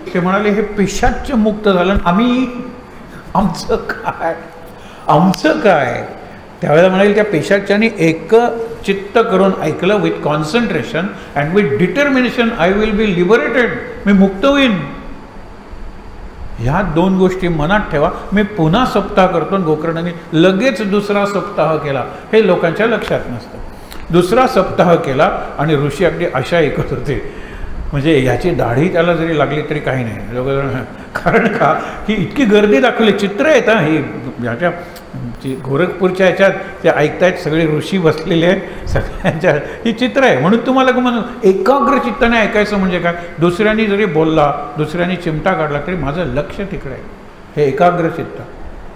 A: ते म्हणाले हे पिशाच्य मुक्त झालं, आमचं काय. त्यावेळेला म्हणाले त्या पिशाच्याने एक चित्त करून ऐकलं, with concentration and with determination I will be liberated, मी मुक्त होईन. ह्या 2 गोष्टी मनात ठेवा. मी पुन्हा सप्ताह करतो. गोकर्णाने लगेच दुसरा सप्ताह केला. हे लोकांच्या लक्षात नसतं. दुसरा सप्ताह केला आणि ऋषी अगदी आशा ऐकत होते, म्हणजे ह्याची दाढी त्याला जरी लागली तरी काही नाही लोक. कारण का की इतकी गर्दी दाखवली. चित्र आहेत ही ह्याच्या गोरखपूरच्या ह्याच्यात ते ऐकतायत, सगळे ऋषी बसलेले आहेत सगळ्यांच्या, ही चित्र आहे. म्हणून तुम्हाला म्हणून एकाग्र चित्ताने ऐकायचं म्हणजे काय, दुसऱ्यांनी जरी बोलला, दुसऱ्यांनी चिमटा काढला तरी माझं लक्ष तिकडे आहे. हे एकाग्र चित्त.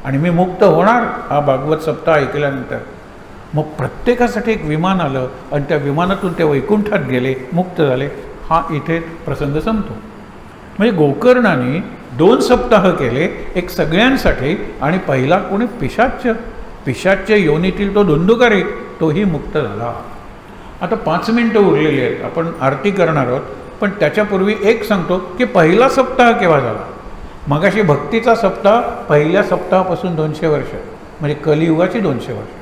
A: आणि मी मुक्त होणार हा भागवत सप्ताह ऐकल्यानंतर. मग प्रत्येकासाठी एक विमान आलं आणि त्या विमानातून ते वैकुंठात गेले, मुक्त झाले. हा इथे प्रसंग संपतो. म्हणजे गोकर्णाने 2 सप्ताह केले, एक सगळ्यांसाठी, आणि पहिला कोणी पिशाच्य योनीतील तो धुंदुकारी, तोही मुक्त झाला. आता 5 मिनिटं उरलेली आहेत, आपण आरती करणार आहोत. पण त्याच्यापूर्वी एक सांगतो की पहिला सप्ताह केव्हा झाला. मगाशी भक्तीचा सप्ताह पहिल्या सप्ताहापासून 200 वर्ष, म्हणजे कलियुगाची 200 वर्ष.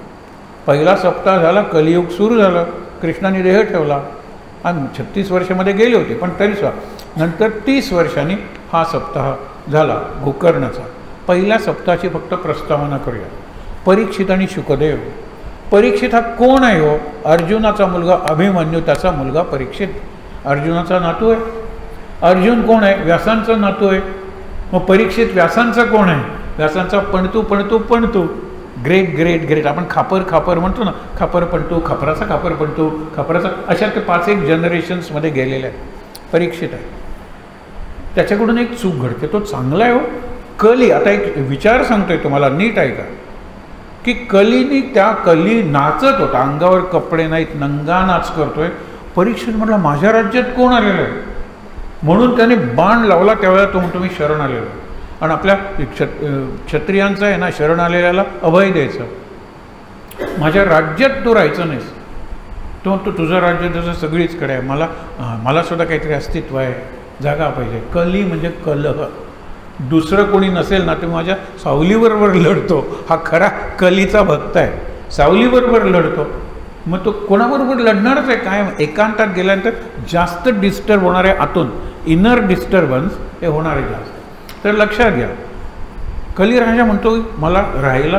A: पहिला सप्ताह झाला, कलियुग सुरू झालं, कृष्णाने देह ठेवला आणि 36 वर्षामध्ये गेले होते, पण तरीसुद्धा नंतर 30 वर्षांनी हा सप्ताह झाला गोकर्णाचा. पहिल्या सप्ताहाची फक्त प्रस्तावना करूया. परीक्षित आणि शुकदेव. परीक्षित हा कोण आहे हो? अर्जुनाचा मुलगा अभिमन्यू, त्याचा मुलगा परीक्षित, अर्जुनाचा नातू आहे. अर्जुन कोण आहे? व्यासांचा नातू आहे. मग परीक्षित व्यासांचा कोण आहे? व्यासांचा पणतू. ग्रेट. आपण खापर म्हणतो ना, खापर पणतू, खापराचा, अशा ते 5-1 जनरेशन्समध्ये गेलेले आहेत. परीक्षित आहे. त्याच्याकडून एक चूक घडते, तो चांगला आहे हो. कली, आता एक विचार सांगतोय तुम्हाला, नीट ऐका, की कली नाचत होता, अंगावर कपडे नाहीत, नंगा नाच करतोय. परीक्षित म्हटलं माझ्या राज्यात कोण आलेलं आहे, म्हणून त्याने बाण लावला. त्यावेळेला तो म्हणतो मी शरण आलेलो. आणि आपल्या क्षत्रियांचं आहे ना, शरण आलेल्याला अभय द्यायचं. माझ्या राज्यात तू राहायचं नाहीस. तो म्हणतो तुझं राज्य जसं सगळीचकडे आहे, मला सुद्धा काहीतरी अस्तित्व आहे, जागा पाहिजे. कली म्हणजे कलह. दुसरं कोणी नसेल ना, ते माझ्या सावलीबरोबर लढतो. हा खरा कलीचा भक्त आहे, सावलीबरोबर लढतो. मग तो कोणाबरोबर लढणारच आहे. काय एकांतात गेल्यानंतर जास्त डिस्टर्ब होणार आहे, आतून इनर डिस्टर्बन्स हे होणार आहे जास्त. तर लक्षात घ्या, कलिराजा म्हणतो मला राहायला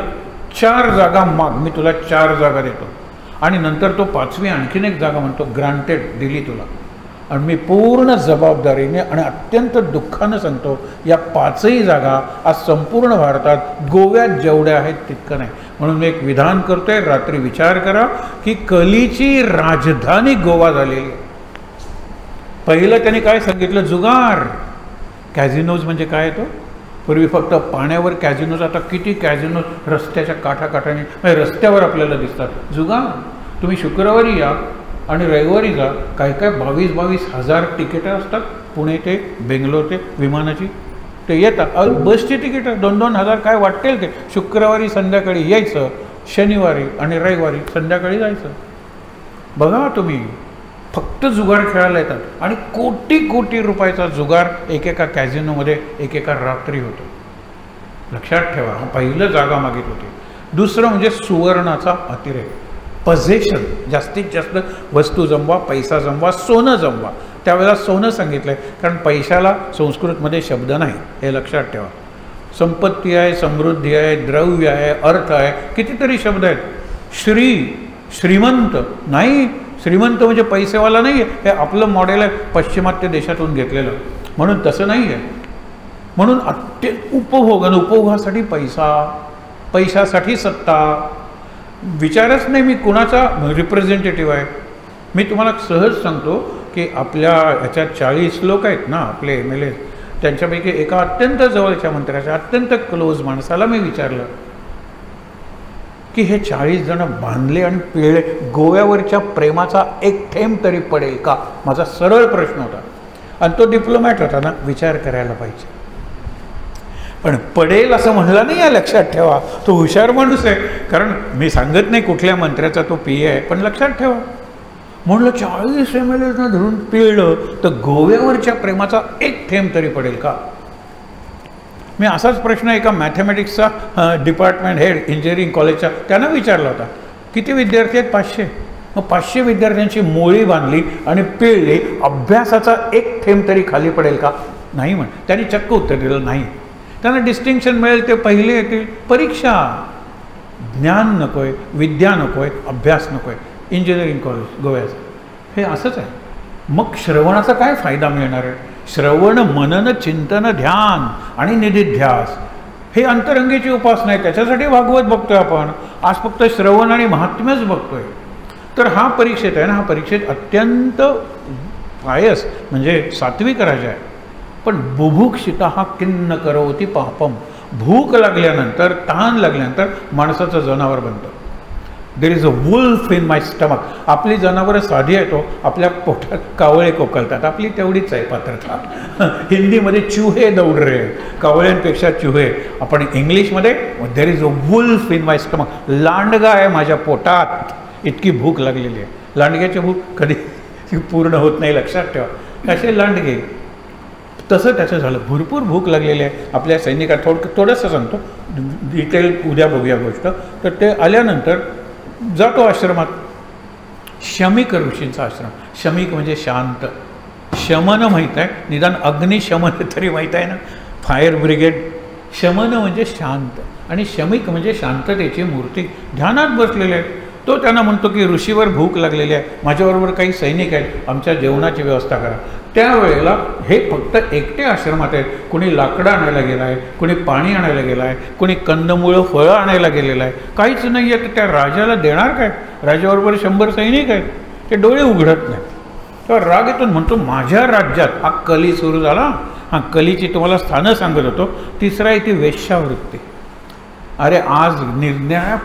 A: 4 जागा माग, मी तुला 4 जागा देतो. आणि नंतर तो 5वी आणखीन एक जागा म्हणतो, ग्रांटेड, दिली तुला. आणि मी पूर्ण जबाबदारीने आणि अत्यंत दुःखानं सांगतो, या 5ही जागा आज संपूर्ण भारतात गोव्यात जेवढ्या आहेत तितकं नाही. म्हणून मी एक विधान करतोय, रात्री विचार करा की कलीची राजधानी गोवा झालेली आहे. पहिलं त्याने काय सांगितलं, जुगार. कॅझिनोज म्हणजे काय तो? पूर्वी फक्त पाण्यावर कॅझिनोज, आता किती कॅझिनोज रस्त्याच्या काठाकाठाने, म्हणजे रस्त्यावर आपल्याला दिसतात. जुगार. तुम्ही शुक्रवारी या आणि रविवारी जा, काय 22-22 हजार तिकीटं असतात, पुणे ते बेंगलोर ते विमानाची. ते येतात, बसची तिकीटं 2-2 हजार, काय वाटेल ते. शुक्रवारी संध्याकाळी यायचं, शनिवारी आणि रविवारी संध्याकाळी जायचं. बघा तुम्ही, फक्त जुगार खेळायला येतात. आणि कोटी रुपयाचा जुगार एकेका कॅझिनोमध्ये एकेका रात्री होतो. लक्षात ठेवा, पहिलं जागा मागित होते. दुसरं म्हणजे सुवर्णाचा अतिरेक, पझेशन. जास्तीत जास्त वस्तू जमवा, पैसा जमवा, सोनं जमवा. त्यावेळेला सोनं सांगितलं आहे, कारण पैशाला संस्कृतमध्ये शब्द नाही, हे लक्षात ठेवा. संपत्ती आहे, समृद्धी आहे, द्रव्य आहे, अर्थ आहे, कितीतरी शब्द आहेत. श्रीमंत नाही, श्रीमंत म्हणजे पैसेवाला नाही आहे, हे आपलं मॉडेल आहे पश्चिमात्य देशातून घेतलेलं. म्हणून तसं नाही आहे. म्हणून उपभोग आणि उपभोगासाठी पैसा, पैशासाठी सत्ता. विचारच नाही मी कुणाचा रिप्रेझेंटेटिव्ह आहे. मी तुम्हाला सहज सांगतो की आपल्या ह्याच्यात 40 लोक आहेत ना आपले MLA, त्यांच्यापैकी एका अत्यंत जवळच्या मंत्र्याच्या, अत्यंत क्लोज माणसाला मी विचारलं की हे 40 जण बांधले आणि पिळले, गोव्यावरच्या प्रेमाचा एक थेंब तरी पडेल का, माझा सरळ प्रश्न होता. आणि तो डिप्लोमॅट होता ना, विचार करायला पाहिजे. पण पडेल असं म्हणला नाही आहे, लक्षात ठेवा. तो हुशार माणूस आहे, कारण मी सांगत नाही कुठल्या मंत्र्याचा तो पी आहे, पण लक्षात ठेवा. म्हणलं 40 MLA धरून पिळलं तर गोव्यावरच्या प्रेमाचा एक थेंब तरी पडेल का. मी असाच प्रश्न एका मॅथमॅटिक्सचा डिपार्टमेंट हेड इंजिनिअरिंग कॉलेजच्या त्यांना विचारला होता. किती विद्यार्थी आहेत? 500. मग 500 विद्यार्थ्यांची मोळी बांधली आणि पिळली, अभ्यासाचा एक थेंब तरी खाली पडेल का? नाही म्हण. त्यांनी चक्क उत्तर दिलं नाही. त्यांना डिस्टिंक्शन मिळेल, ते पहिले येतील. परीक्षा, ज्ञान नको आहे, विद्या नको आहे, अभ्यास नको आहे. इंजिनिअरिंग कॉलेज गोव्याचं हे असंच आहे. मग श्रवणाचा काय फायदा मिळणार आहे? श्रवण, मनन, चिंतन, ध्यान आणि निधिध्यास हे अंतरंगेची उपासना आहे. त्याच्यासाठी भागवत बघतोय आपण. आज फक्त श्रवण आणि महात्म्यच बघतोय. तर हा परीक्षेत आहे ना, हा परीक्षेत अत्यंत पायस म्हणजे सात्विक राजा आहे. पण बुभुक्षिता हा किन्न करोति पापम. भूक लागल्यानंतर, तहान लागल्यानंतर माणसाचं जनावर बनतं. There is a wolf in my stomach. आपली जनावरं साधी आहे, तो आपल्या पोटात कावळे कोकलतात. आपली तेवढीच आहे पात्रता. हिंदीमध्ये चूहे दौड रे, कावळ्यांपेक्षा चूहे. आपण इंग्लिशमध्ये there is a wolf in my stomach. लांडगा आहे माझ्या पोटात, इतकी भूक लागलेली आहे. लांडग्याची भूक कधी पूर्ण होत नाही, लक्षात ठेवा. कसे लांडगे, तसं त्याचं झालं. भरपूर भूक लागलेली आहे आपल्या सैनिकात. थोडंसं सांगतो, डिटेल उद्या बघूया गोष्ट. तर ते आल्यानंतर जातो आश्रमात. शमिक ऋषींचा आश्रम. शमिक म्हणजे शांत. शमन माहीत आहे, निदान अग्निशमन तरी माहीत आहे ना, फायर ब्रिगेड. शमन म्हणजे शांत आणि शमिक म्हणजे शांततेची मूर्ती. ध्यानात बसलेले आहेत. तो त्यांना म्हणतो की ऋषीवर भूक लागलेली आहे, माझ्याबरोबर काही सैनिक आहेत, आमच्या जेवणाची व्यवस्था करा. त्यावेळेला हे फक्त एकटे आश्रमात आहेत. कुणी लाकडं आणायला गेला आहे, कुणी पाणी आणायला गेला आहे, कुणी कंदमुळं फळं आणायला गेलेलं आहे. काहीच नाही आहे. तर त्या राजाला देणार काय? राजाबरोबर 100 सैनिक आहेत. ते डोळे उघडत नाहीत. तेव्हा राग येतो, म्हणतो माझ्या राज्यात हा कली सुरू झाला. हां, कलीची तुम्हाला स्थानं सांगत होतो. तिसरा आहे ती वेश्यावृत्ती. अरे आज निरनिराळ्या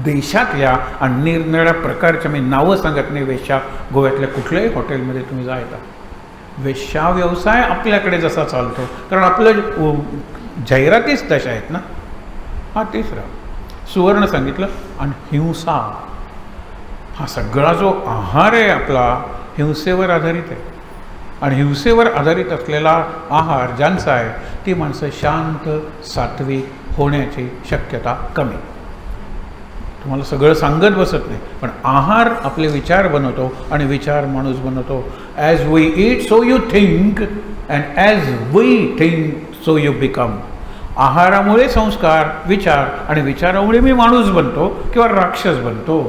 A: देशातल्या आणि निरनिराळ्या प्रकारच्या, मी नावं सांगत नाही, वेश्या गोव्यातल्या कुठल्याही हॉटेलमध्ये तुम्ही जा येता. वेश्या व्यवसाय आपल्याकडे जसा चालतो, कारण आपलं जाहिरातीच तशा आहेत ना. हा तिसरा. सुवर्ण सांगितलं. आणि हिंसा, हा सगळा जो आहार आहे आपला हिंसेवर आधारित आहे. आणि हिंसेवर आधारित असलेला आहार ज्यांचा आहे ती माणसं शांत सात्विक होण्याची शक्यता कमी. तुम्हाला सगळं सांगत बसत नाही, पण आहार आपले विचार बनवतो आणि विचार माणूस बनवतो. As we eat so you think and as we think so you become. आहारामुळे संस्कार, विचार आणि विचारामुळे मी माणूस बनतो किंवा राक्षस बनतो.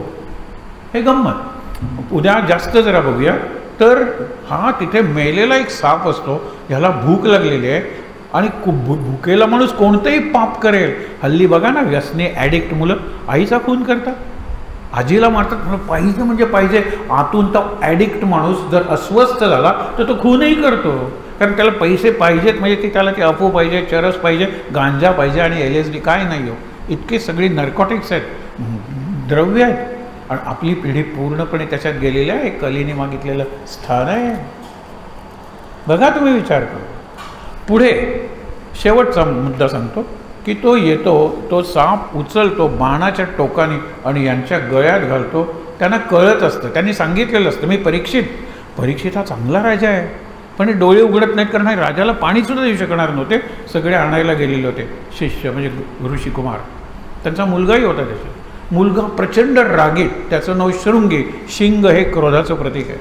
A: हे गंमत. उद्या जास्त जरा बघूया. तर हा तिथे मेलेला एक साप असतो, ह्याला भूक लागलेली आहे आणि भुकेला माणूस कोणतंही पाप करेल. हल्ली बघा ना, व्यसनी ॲडिक्ट मुलं आईचा खून करतात, आजीला मारतात. पाहिजे म्हणजे पाहिजे. आतून तो ॲडिक्ट माणूस जर अस्वस्थ झाला तर तो खूनही करतो, कारण त्याला पैसे पाहिजेत. म्हणजे त्याला ते अफू पाहिजे, चरस पाहिजे, गांजा पाहिजे आणि LSD. काय नाही हो, इतकी सगळी नर्कोटिक्स आहेत, द्रव्य आहेत. आणि आपली पिढी पूर्णपणे त्याच्यात गेलेली आहे. कलीने मागितलेलं स्थान आहे. बघा, तुम्ही विचार करा. पुढे शेवटचा मुद्दा सांगतो की तो येतो, तो साप उचलतो बाणाच्या टोकाने आणि यांच्या गळ्यात घालतो. त्यांना कळत असतं, त्यांनी सांगितलेलं असतं, मी परीक्षित हा चांगला राजा आहे. पण हे डोळे उघडत नाहीत, कारण राजाला पाणीसुद्धा देऊ शकणार नव्हते. सगळे आणायला गेलेले होते शिष्य, म्हणजे ऋषिकुमार. त्यांचा मुलगाही होता. त्याचा मुलगा प्रचंड रागीट, त्याचं नाव शृंगी. शिंग हे क्रोधाचं प्रतीक आहे.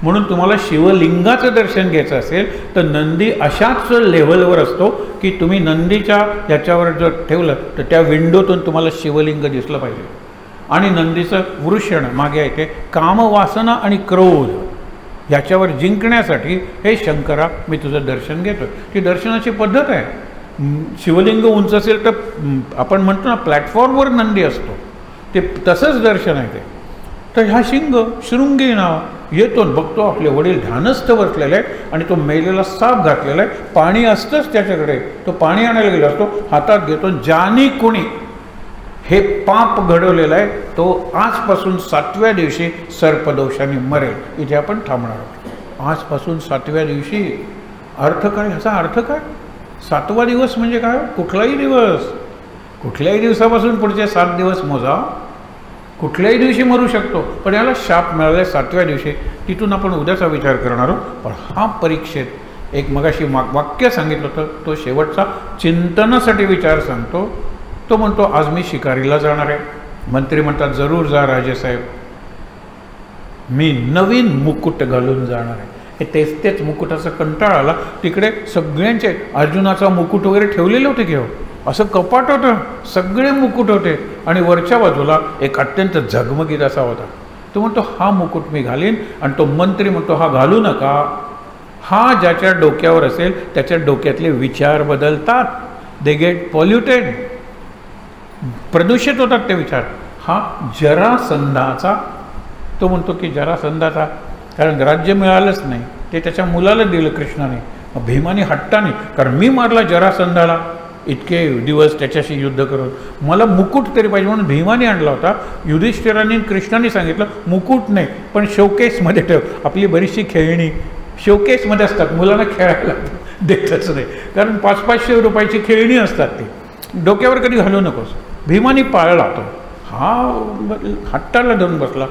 A: म्हणून तुम्हाला शिवलिंगाचं दर्शन घ्यायचं असेल तर नंदी अशाच लेव्हलवर असतो की तुम्ही नंदीच्या ह्याच्यावर जर ठेवलं तर त्या विंडोतून तुम्हाला शिवलिंग दिसलं पाहिजे. आणि नंदीचं वृषण मागे आहे ते कामवासना आणि क्रोध ह्याच्यावर जिंकण्यासाठी हे शंकरा मी तुझं दर्शन घेतो. ही दर्शनाची पद्धत आहे. शिवलिंग उंच असेल तर आपण म्हणतो ना प्लॅटफॉर्मवर नंदी असतो, ते तसंच दर्शन आहे ते. तर ह्या शिंग शृंगी नाव येतो, बघतो आपले वडील ध्यानस्थ बसलेले आहेत आणि तो मेलेला साप घातलेला आहे. पाणी असतंच त्याच्याकडे, तो पाणी आणायला गेला असतो, हातात घेतो. ज्यानी कुणी हे पाप घडवलेलं आहे, तो आजपासून 7व्या दिवशी सर्पदोषाने मरेल. इथे आपण थांबणार आहोत. आजपासून 7व्या दिवशी. अर्थ काय? ह्याचा अर्थ काय? 7वा दिवस म्हणजे काय? कुठलाही दिवस. कुठल्याही दिवसापासून पुढचे 7 दिवस मोजा. कुठल्याही दिवशी मरू शकतो, पण याला शाप मिळाला 7व्या दिवशी. तिथून आपण उद्याचा विचार करणार आहोत. पण हा परीक्षेत एक मगाशी वाक्य सांगितलं होतं, तो शेवटचा चिंतनासाठी विचार सांगतो. तो म्हणतो, आज मी शिकारीला जाणार आहे. मंत्री म्हणतात, जरूर जा राजेसाहेब, मी नवीन मुकुट घालून जाणार आहे. हे तेच मुकुटाचा कंटाळा आला. तिकडे सगळ्यांचे अर्जुनाचा मुकुट वगैरे ठेवलेले होते की हो, असं कपाट होतं, सगळे मुकुट होते आणि वरच्या बाजूला एक अत्यंत झगमगीत असा होता. तो म्हणतो, हा मुकुट मी घालीन. आणि तो मंत्री म्हणतो, हा घालू नका. हा ज्याच्या डोक्यावर असेल त्याच्या डोक्यातले विचार बदलतात. They get polluted. प्रदूषित होतात ते विचार. हा जरासंधाचा. तो म्हणतो की जरासंधाचा, कारण राज्य मिळालंच नाही, ते त्याच्या मुलाला दिलं कृष्णाने. भीमाने हट्टाने, कारण मी मारला जरासंधाला इतके दिवस त्याच्याशी युद्ध करून, मला मुकुट तरी पाहिजे म्हणून भीमाने आणला होता. युधिष्ठिराने कृष्णाने सांगितलं, मुकुट नाही पण शोकेसमध्ये ठेव. आपली बरीचशी खेळणी शोकेसमध्ये असतात, मुलांना खेळायला देतच नाही, कारण 500-500 रुपयाची खेळणी असतात, ती डोक्यावर कधी घालू नकोस. भीमाने पाळला तो. हा हट्टाला धरून बसला.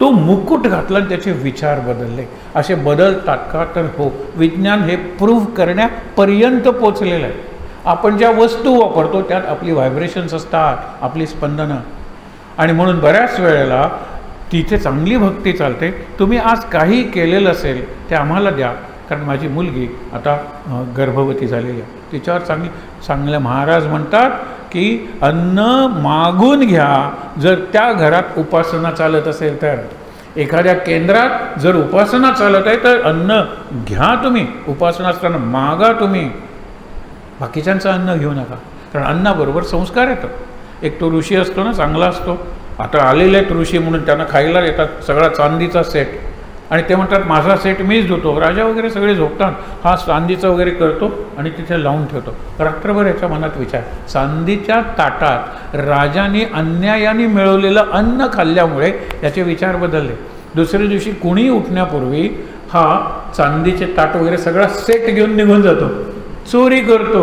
A: तो मुकुट घातला आणि त्याचे विचार बदलले. असे बदलतात का? तर हो, विज्ञान हे प्रूव्ह करण्यापर्यंत पोचलेलं आहे. आपण ज्या वस्तू वापरतो त्यात आपली व्हायब्रेशन्स असतात, आपली स्पंदनं. आणि म्हणून बऱ्याच वेळेला तिथे चांगली भक्ती चालते. तुम्ही आज काही केलेलं असेल ते आम्हाला द्या, कारण माझी मुलगी आता गर्भवती झालेली आहे, तिच्यावर चांगले महाराज म्हणतात की अन्न मागून घ्या जर त्या घरात उपासना चालत असेल तर. एखाद्या केंद्रात जर उपासना चालत आहे तर अन्न घ्या तुम्ही, उपासना असताना मागा तुम्ही, बाकीच्यांचं अन्न घेऊ नका. कारण अन्नाबरोबर संस्कार येतात. एक तो ऋषी असतो ना, चांगला असतो. आता आलेले आहेत ऋषी म्हणून त्यांना खायला येतात सगळा चांदीचा सेट, आणि ते म्हणतात माझा सेट मीच धुतो. राजा वगैरे सगळे झोपतात, हा चांदीचा वगैरे करतो आणि तिथे लावून ठेवतो. रात्रभर याच्या मनात विचार, चांदीच्या ताटात राजाने अन्यायाने मिळवलेलं अन्न खाल्ल्यामुळे याचे विचार बदलले. दुसऱ्या दिवशी कुणी उठण्यापूर्वी हा चांदीचे ताट वगैरे सगळा सेट घेऊन निघून जातो, चोरी करतो.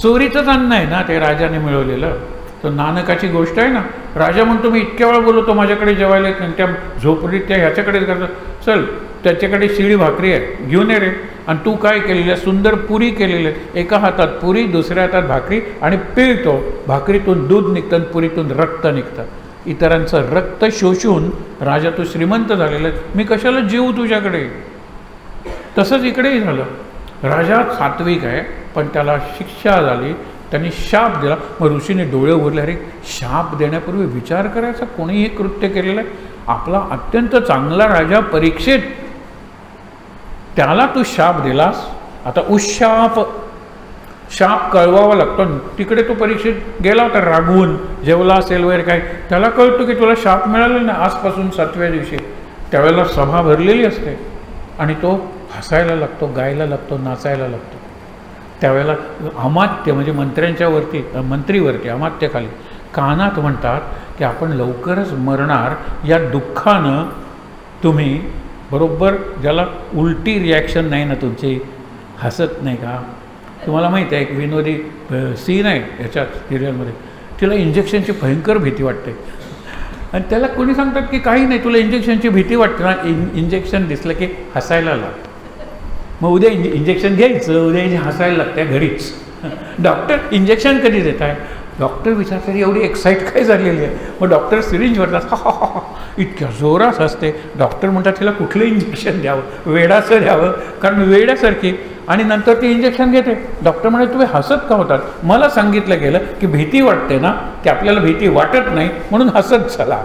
A: चोरीचंच अन्न आहे ना ते राजाने मिळवलेलं. तो नानकाची गोष्ट आहे ना, राजा म्हणतो मी इतक्या वेळा बोलवतो माझ्याकडे जेवायला येत नाही, त्या झोपडीत त्या ह्याच्याकडे करतो, चल त्याच्याकडे शिळी भाकरी आहे घेऊन ये रे. आणि तू काय केलेलं आहे, सुंदर पुरी केलेली आहे, एका हातात पुरी दुसऱ्या हातात भाकरी, आणि पिळतो. भाकरीतून दूध निघतं आणि पुरीतून रक्त निघतं. इतरांचं रक्त शोषून राजा तू श्रीमंत झालेला आहे, मी कशाला जेवू तुझ्याकडे. तसंच इकडेही झालं. राजा सात्विक आहे पण त्याला शिक्षा झाली, त्यांनी शाप दिला. मग ऋषीने डोळे उघडले, अरे शाप देण्यापूर्वी विचार करायचा, कोणीही कृत्य केलेलं आहे. आपला अत्यंत चांगला राजा परीक्षित, त्याला तू शाप दिलास. आता उशाप, शाप कळवावा लागतो. तिकडे तो परीक्षित गेला होता रागवून, जेवला असेल वगैरे काय, त्याला कळतो की तुला शाप मिळाला ना आजपासून 7व्या दिवशी. त्यावेळेला सभा भरलेली असते आणि तो हसायला लागतो, गायला लागतो, नाचायला लागतो. त्यावेळेला अमात्य म्हणजे मंत्रीवरती अमात्याखाली कानात म्हणतात की आपण लवकरच मरणार, या दुःखानं तुम्ही बरोबर, ज्याला उलटी रिॲक्शन नाही ना तुमची, हसत नाही का. तुम्हाला माहिती आहे एक विनोदी सीन आहे याच्यात सिरियलमध्ये, तिला इंजेक्शनची भयंकर भीती वाटते आणि त्याला कोणी सांगतात की काही नाही, तुला इंजेक्शनची भीती वाटते ना, इंजेक्शन दिसलं की हसायला लागतं. मग उद्या इंजेक्शन घ्यायचं, उद्या हसायला लागतं घरीच. डॉक्टर इंजेक्शन कधी देत आहे, डॉक्टर विचारतात एवढी एक्साईट काय झालेली आहे. मग डॉक्टर सिरिंज भरतात, इतक्या जोरात असते. डॉक्टर म्हणतात तिला कुठलं इंजेक्शन द्यावं, वेडाचं द्यावं, कारण वेड्यासारखी. आणि नंतर ती इंजेक्शन घेते. डॉक्टर म्हणाले तुम्ही हसत का होतात, मला सांगितलं गेलं की भीती वाटते ना, की आपल्याला भीती वाटत नाही म्हणून हसत चला.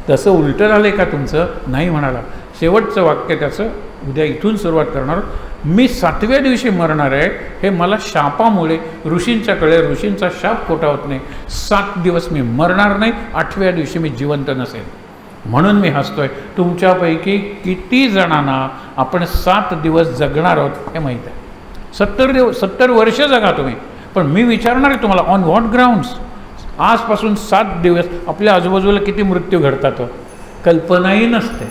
A: तसं उलटं झालं का तुमचं, नाही म्हणाला. शेवटचं वाक्य त्याचं उद्या इथून सुरुवात करणार. मी 7व्या दिवशी मरणार आहे, हे मला शापामुळे ऋषींचा शाप खोटा होत नाही. 7 दिवस मी मरणार नाही, 8व्या दिवशी मी जिवंत नसेल म्हणून मी हसतोय. तुमच्यापैकी किती जणांना आपण 7 दिवस जगणार आहोत हे माहीत आहे. 70 वर्ष जगा तुम्ही, पण मी विचारणार आहे तुम्हाला ऑन व्हॉट ग्राउंड्स. आजपासून 7 दिवस आपल्या आजूबाजूला किती मृत्यू घडतात कल्पनाही नसते.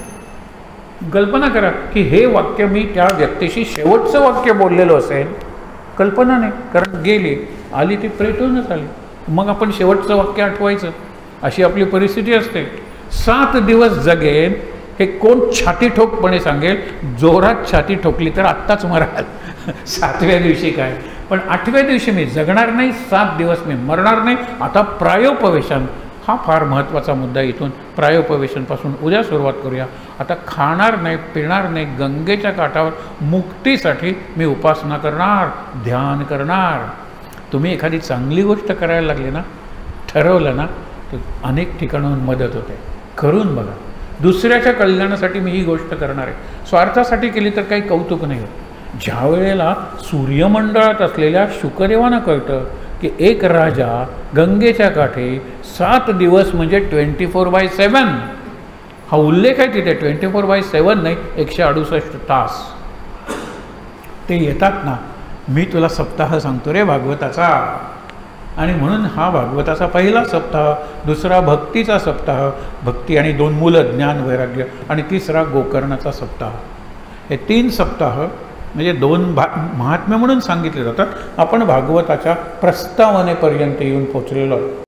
A: कल्पना करा की हे वाक्य मी त्या व्यक्तीशी शेवटचं वाक्य बोललेलो असेल, कल्पना नाही, कारण गेली आली ती प्रेतूनच आली, मग आपण शेवटचं वाक्य आठवायचं, अशी आपली परिस्थिती असते. 7 दिवस जगेन हे कोण छाती ठोकपणे सांगेल? जोरात छाती ठोकली तर आत्ताच मराल 7व्या दिवशी काय, पण 8व्या दिवशी मी जगणार नाही, 7 दिवस मी मरणार नाही. आता प्रायोपवेशन हा फार महत्त्वाचा मुद्दा. इथून प्रायोपवेशनपासून उद्या सुरुवात करूया. आता खाणार नाही, पिणार नाही, गंगेच्या काठावर मुक्तीसाठी मी उपासना करणार, ध्यान करणार. तुम्ही एखादी चांगली गोष्ट करायला लागली ना, ठरवलं ना, तर अनेक ठिकाणाहून मदत होते. करून बघा. दुसऱ्याच्या कल्याणासाठी मी ही गोष्ट करणार आहे, स्वार्थासाठी केली तर काही कौतुक नाही होत. ज्या वेळेला सूर्यमंडळात असलेल्या शुकदेवानं कळतं की एक राजा गंगेच्या काठी 7 दिवस म्हणजे 24/7, हा उल्लेख आहे तिथे, 24/7 नाही, 168 तास ते येतात ना. मी तुला सप्ताह सांगतो रे भागवताचा, आणि म्हणून हा भागवताचा पहिला सप्ताह, दुसरा भक्तीचा सप्ताह, भक्ती आणि 2 मूलं ज्ञान वैराग्य, आणि तिसरा गोकर्णाचा सप्ताह. हे 3 सप्ताह म्हणजे 2 महात्म्य म्हणून सांगितले जातात. आपण भागवताच्या प्रस्तावनेपर्यंत येऊन पोचलेलो आहोत.